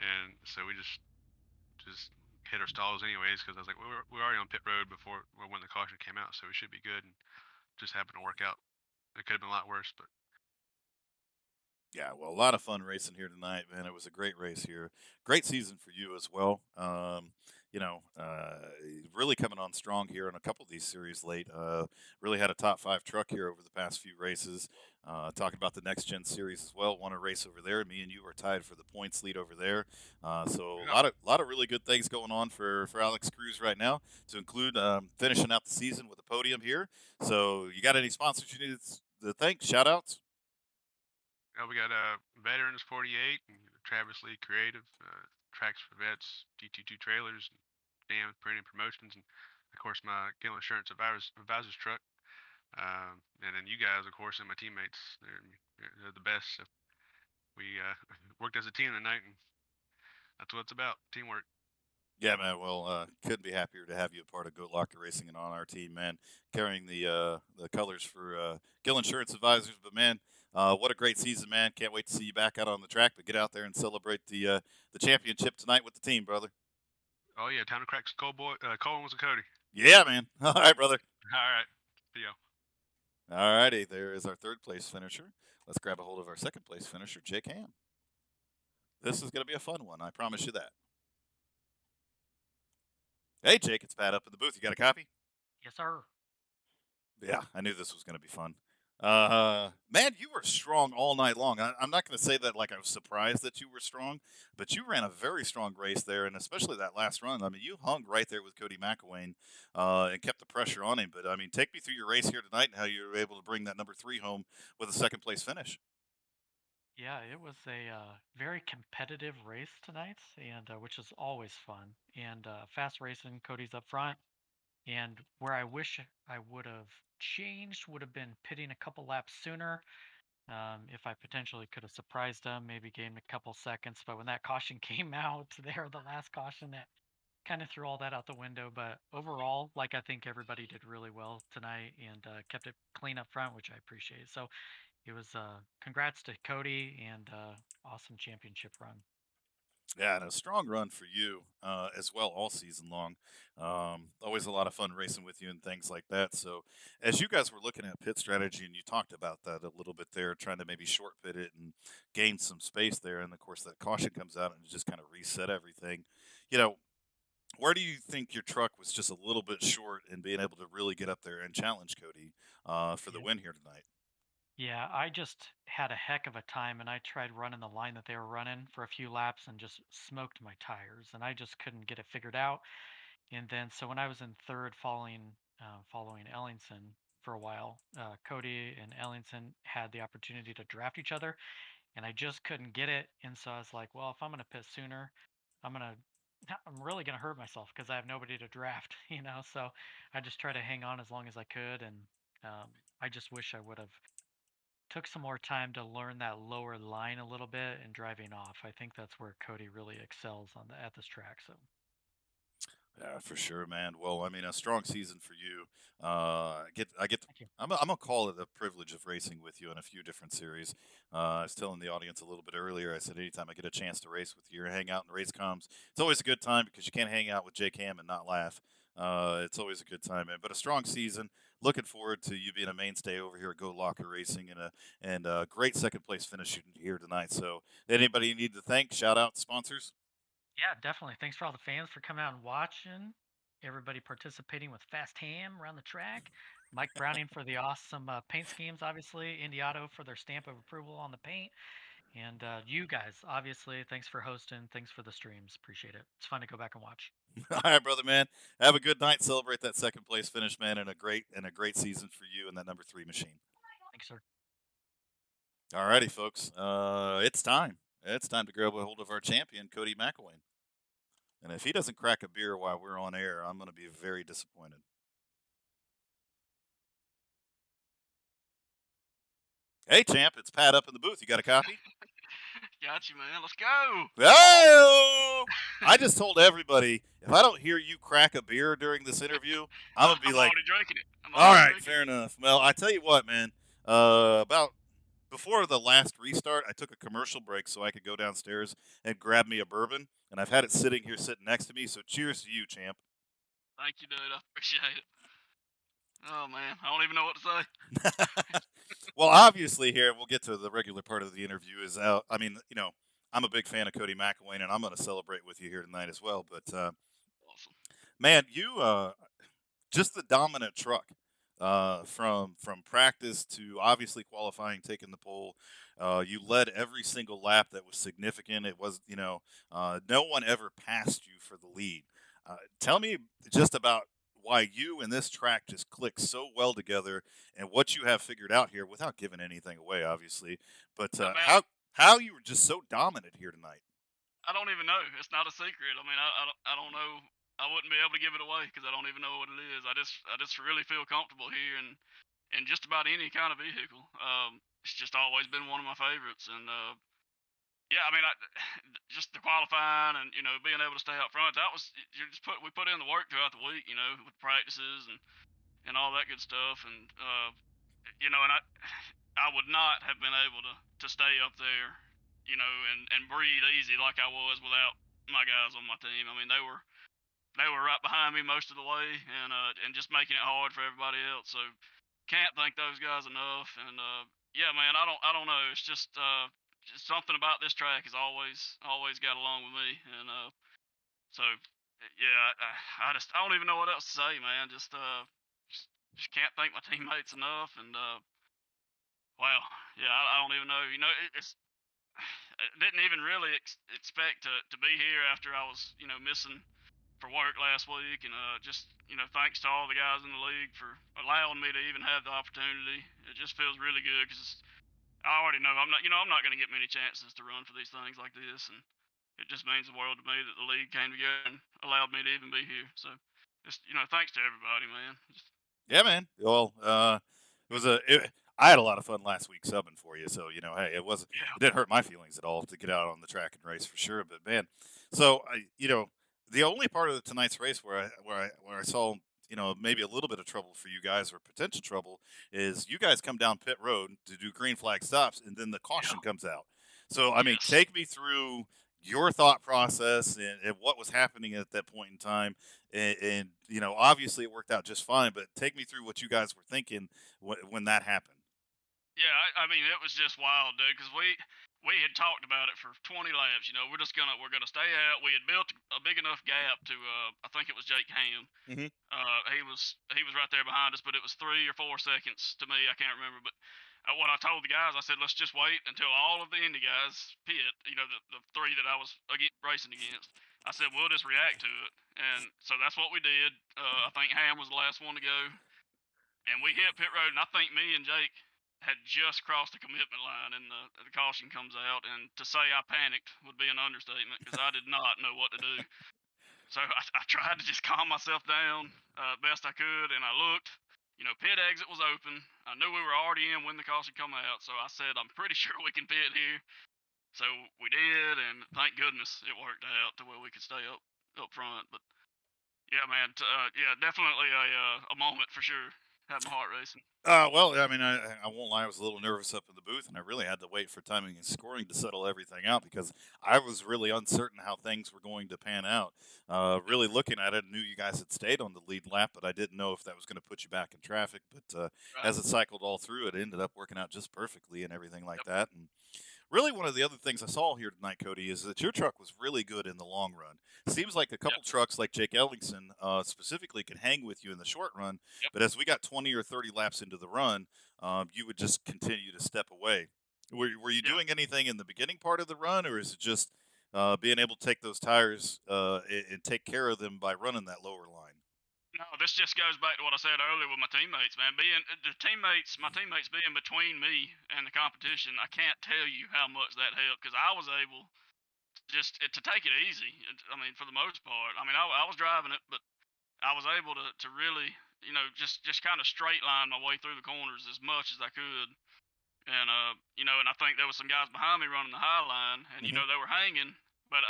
and so we just just hit our stalls anyways because I was like, we're already on pit road before or when the caution came out, so we should be good. And just happened to work out. It could have been a lot worse, but Yeah, well, a lot of fun racing here tonight, man. It was a great race here. Great season for you as well. You know, really coming on strong here in a couple of these series late. Really had a top five truck here over the past few races. Talking about the next gen series as well. Won a race over there. Me and you are tied for the points lead over there. So a yeah. lot of really good things going on for Alex Cruz right now. To include finishing out the season with a podium here. So you got any sponsors you need to thank? Shout outs. We got Veterans 48, and Travis Lee Creative, Tracks for Vets, DT2 Trailers, Dan Printing Promotions, and of course my GLR Insurance Advisors truck. And then you guys, of course, and my teammates. They're the best. So we worked as a team tonight, and that's what it's about, teamwork. Yeah, man. Well, couldn't be happier to have you a part of Goat Locker Racing and on our team, man. Carrying the colors for Gill Insurance Advisors. But man, what a great season, man. Can't wait to see you back out on the track. But get out there and celebrate the championship tonight with the team, brother. Oh yeah, time to crack some cold ones with Cody. Yeah, man. All right, brother. All right, see ya. All righty, there is our third place finisher. Let's grab a hold of our second place finisher, Jake Ham. This is going to be a fun one. I promise you that. Hey, Jake, it's Pat up in the booth. You got a copy? Yes, sir. Yeah, I knew this was going to be fun. Man, you were strong all night long. I'm not going to say that like I was surprised that you were strong, but you ran a very strong race there, and especially that last run. I mean, you hung right there with Cody McIllwain and kept the pressure on him. But I mean, take me through your race here tonight and how you were able to bring that number three home with a second place finish. Yeah, it was a very competitive race tonight, and which is always fun. And fast racing, Cody's up front. And where I wish I would have changed would have been pitting a couple laps sooner. If I potentially could have surprised him, maybe gained a couple seconds. But when that caution came out there, the last caution, that kind of threw all that out the window. But overall, like I think everybody did really well tonight and kept it clean up front, which I appreciate. So it was congrats to Cody and awesome championship run. Yeah, and a strong run for you as well all season long. Always a lot of fun racing with you and things like that. So, as you guys were looking at pit strategy, and you talked about that a little bit there, trying to maybe short pit it and gain some space there, and of course that caution comes out and just kind of reset everything. You know, where do you think your truck was just a little bit short in being able to really get up there and challenge Cody for the Yeah. win here tonight? Yeah, I just had a heck of a time and I tried running the line that they were running for a few laps and just smoked my tires and I just couldn't get it figured out. And then so when I was in third following Ellingson for a while, Cody and Ellingson had the opportunity to draft each other and I just couldn't get it. And so I was like, well, if I'm going to pit sooner, I'm going to I'm really going to hurt myself because I have nobody to draft, So I just try to hang on as long as I could and I just wish I would have took some more time to learn that lower line a little bit and driving off. I think that's where Cody really excels at this track. So Yeah, for sure, man. Well, I mean, a strong season for you. I get. thank you. I'm gonna call it a privilege of racing with you in a few different series. I was telling the audience a little bit earlier. I said anytime I get a chance to race with you or hang out in race comms, it's always a good time because you can't hang out with Jake Ham and not laugh. It's always a good time, man. But a strong season. Looking forward to you being a mainstay over here at Go Locker Racing and a great second place finish here tonight. So, anybody you need to thank? Shout out sponsors. Yeah, definitely. Thanks for all the fans for coming out and watching. Everybody participating with Fast Ham around the track. Mike Browning for the awesome paint schemes, obviously. Indy Auto for their stamp of approval on the paint. And you guys, obviously, thanks for hosting. Thanks for the streams. Appreciate it. It's fun to go back and watch. All right, brother, man. Have a good night. Celebrate that second place finish, man, and a great season for you and that number three machine. Thanks, sir. All righty, folks. It's time. It's time to grab a hold of our champion, Cody McIlwain. And if he doesn't crack a beer while we're on air, I'm going to be very disappointed. Hey, champ, it's Pat up in the booth. You got a copy? Got you, man. Let's go. Oh! I just told everybody if I don't hear you crack a beer during this interview, I'm going to be I'm like, already drinking it. I'm all already right, drinking fair it. enough. Well, I tell you what, man. About Before the last restart, I took a commercial break so I could go downstairs and grab me a bourbon, and I've had it sitting next to me. So cheers to you, champ. Thank you, dude. I appreciate it. Oh man, I don't even know what to say. Well, obviously, here we'll get to the regular part of the interview. Is out. I mean, I'm a big fan of Cody McIllwain, and I'm going to celebrate with you here tonight as well. But Awesome. man, you just the dominant truck from practice to obviously qualifying, taking the pole. You led every single lap that was significant. It was, no one ever passed you for the lead. Tell me just about why you and this track just click so well together, and what you have figured out here, without giving anything away, obviously. But Man, how you were just so dominant here tonight. I don't even know. It's not a secret. I mean, I don't know. I wouldn't be able to give it away because I don't even know what it is. I just really feel comfortable here and in just about any kind of vehicle. It's just always been one of my favorites. And yeah, I mean, just the qualifying and being able to stay up front. That was you just put we put in the work throughout the week. With practices and all that good stuff. And and I would not have been able to stay up there, and breathe easy like I was without my guys on my team. I mean, they were right behind me most of the way, and just making it hard for everybody else. So can't thank those guys enough. And yeah, man, I don't know. It's just something about this track has always got along with me. And so yeah, I don't even know what else to say, man. Just, just can't thank my teammates enough. And wow, yeah, I don't even know. I didn't even really expect to be here after I was missing for work last week. And just thanks to all the guys in the league for allowing me to even have the opportunity. It just feels really good because I already know I'm not going to get many chances to run for these things like this. And it just means the world to me that the league came together and allowed me to even be here. So just thanks to everybody, man. Just, Yeah, man. Well, it was I had a lot of fun last week subbing for you, so hey, yeah, it didn't hurt my feelings at all to get out on the track and race for sure. But man, so the only part of tonight's race where I saw maybe a little bit of trouble for you guys, or potential trouble, is you guys come down pit road to do green flag stops, and then the yeah, caution comes out. So I mean, yes. take me through your thought process and what was happening at that point in time, and obviously it worked out just fine. But take me through what you guys were thinking when that happened. Yeah, I mean it was just wild, dude. Because we had talked about it for 20 laps. We're gonna stay out. We had built a big enough gap to I think it was Jake Ham. Hmm. He was right there behind us, but it was 3 or 4 seconds to me. I can't remember, but what I told the guys, I said let's just wait until all of the Indy guys pit. The three that I was racing against. I said we'll just react to it, and so that's what we did. I think Ham was the last one to go, and we hit pit road, and I think me and Jake had just crossed the commitment line, and the caution comes out. And to say I panicked would be an understatement because I did not know what to do. So I tried to just calm myself down best I could, and I looked. Pit exit was open. I knew we were already in when the caution come out, so I said I'm pretty sure we can pit here. So we did, and thank goodness it worked out to where we could stay up front. But yeah, man, yeah, definitely a moment for sure. Had my heart racing. Well, I mean, I won't lie. I was a little nervous up in the booth, and I really had to wait for timing and scoring to settle everything out, because I was really uncertain how things were going to pan out. Yep. Really looking at it, I knew you guys had stayed on the lead lap, but I didn't know if that was going to put you back in traffic. But Right. as it cycled all through, it ended up working out just perfectly and everything like Yep. that. And really, one of the other things I saw here tonight, Cody, is that your truck was really good in the long run. Seems like a Yep. couple trucks like Jake Ellingson specifically could hang with you in the short run, Yep. but as we got 20 or 30 laps into the run, you would just continue to step away. Were you Yeah. doing anything in the beginning part of the run, or is it just being able to take those tires and take care of them by running that lower line? No, this just goes back to what I said earlier with my teammates, man. My teammates being between me and the competition, I can't tell you how much that helped because I was able to take it easy. I mean, for the most part, I mean, I was driving it, but I was able to really, just kind of straight line my way through the corners as much as I could. And and I think there was some guys behind me running the high line, and Hmm. they were hanging, but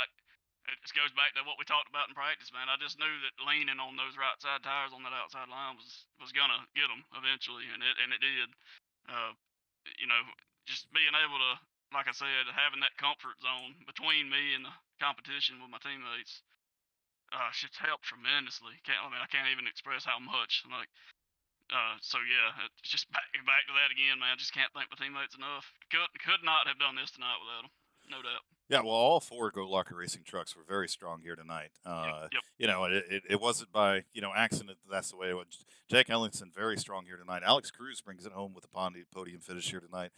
it just goes back to what we talked about in practice, man. I just knew that leaning on those right side tires on that outside line was gonna get them eventually, and it did. Uh, you know, just being able to, like I said, having that comfort zone between me and the competition with my teammates, it's helped tremendously. I can't even express how much. Like, so yeah, it's just back to that again, man. I just can't thank my teammates enough. Could not have done this tonight without them, no doubt. Yeah, well, all four Go Locker Racing trucks were very strong here tonight. Yep. You know, it wasn't by accident that that's the way it was. Jake Ellingson very strong here tonight. Alex Cruz brings it home with a podium finish here tonight.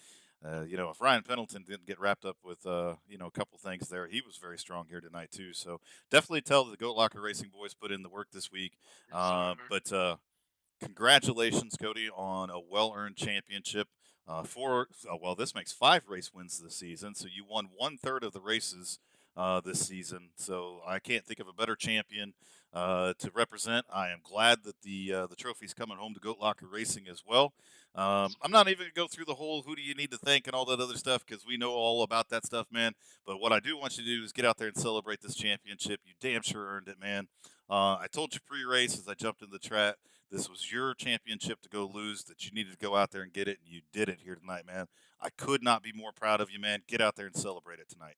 You know, if Ryan Pendleton didn't get wrapped up with you know, a couple things there, he was very strong here tonight too. So definitely tell the Go Locker Racing boys put in the work this week. Yes, sir. But congratulations, Cody, on a well-earned championship. Well, this makes 5 race wins this season. So you won 1/3 of the races this season. So I can't think of a better champion to represent. I am glad that the trophy's coming home to Goat Locker Racing as well. I'm not even gonna go through the whole who do you need to thank and all that other stuff because we know all about that stuff, man. But what I do want you to do is get out there and celebrate this championship. You damn sure earned it, man. I told you pre-race as I jumped in the track. This was your championship to go lose, that you needed to go out there and get it, and you did it here tonight, man. I could not be more proud of you, man. Get out there and celebrate it tonight.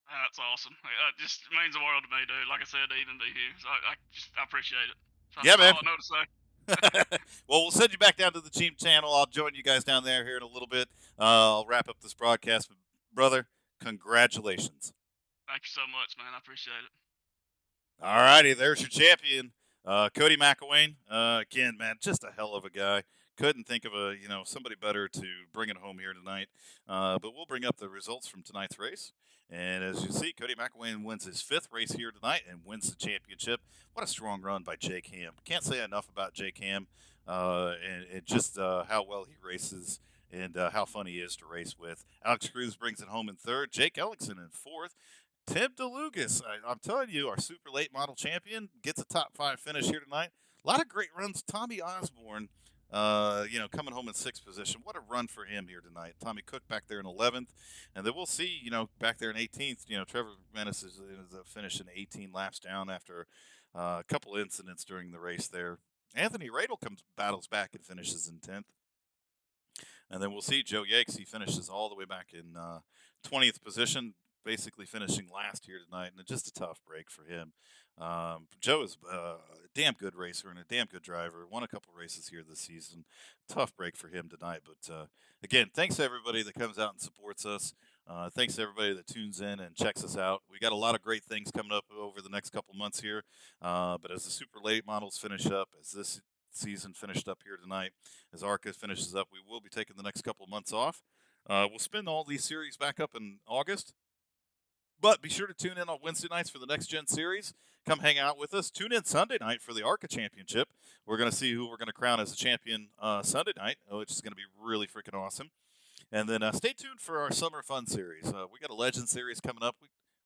That's awesome. It just means the world to me, dude. Like I said, to even be here, so I appreciate it. That's Yeah, man. all I know to say. Well, we'll send you back down to the team channel. I'll join you guys down there here in a little bit. I'll wrap up this broadcast. But brother, congratulations. Thank you so much, man. I appreciate it. All righty, there's your champion, Cody McIllwain. Again, man, just a hell of a guy. Couldn't think of somebody better to bring it home here tonight. But we'll bring up the results from tonight's race. And as you see, Cody McIllwain wins his 5th race here tonight and wins the championship. What a strong run by Jake Ham. Can't say enough about Jake Ham and just how well he races and how fun he is to race with. Alex Cruz brings it home in 3rd. Jake Ellingson in 4th. Tim DeLugas, I'm telling you, our super late model champion, gets a top 5 finish here tonight. A lot of great runs. Tommy Osborne, coming home in 6th position. What a run for him here tonight. Tommy Cook back there in 11th. And then we'll see, back there in 18th, Trevor Menace is finishing 18 laps down after a couple incidents during the race there. Anthony Radel battles back and finishes in 10th. And then we'll see Joe Yakes. He finishes all the way back in 20th position, basically finishing last here tonight, and just a tough break for him. Joe is a damn good racer and a damn good driver. Won a couple races here this season. Tough break for him tonight. But again, thanks to everybody that comes out and supports us. Thanks to everybody that tunes in and checks us out. We got a lot of great things coming up over the next couple months here. But as the super late models finish up, as this season finished up here tonight, as ARCA finishes up, we will be taking the next couple of months off. We'll spin all these series back up in August. But be sure to tune in on Wednesday nights for the Next Gen Series. Come hang out with us. Tune in Sunday night for the ARCA Championship. We're going to see who we're going to crown as a champion Sunday night, which is going to be really freaking awesome. And then stay tuned for our Summer Fun Series. We got a Legend Series coming up.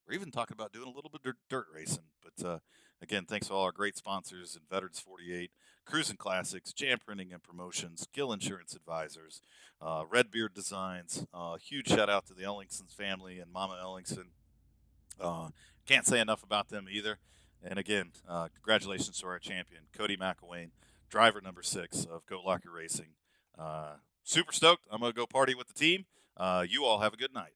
We're even talking about doing a little bit of dirt racing. But again, thanks to all our great sponsors and Veterans 48, Cruising Classics, Jam Printing and Promotions, Gill Insurance Advisors, Redbeard Designs. Huge shout out to the Ellingson's family and Mama Ellingson. Can't say enough about them either. And again, congratulations to our champion, Cody McIllwain, driver number 6 of Goat Locker Racing. Super stoked. I'm going to go party with the team. You all have a good night.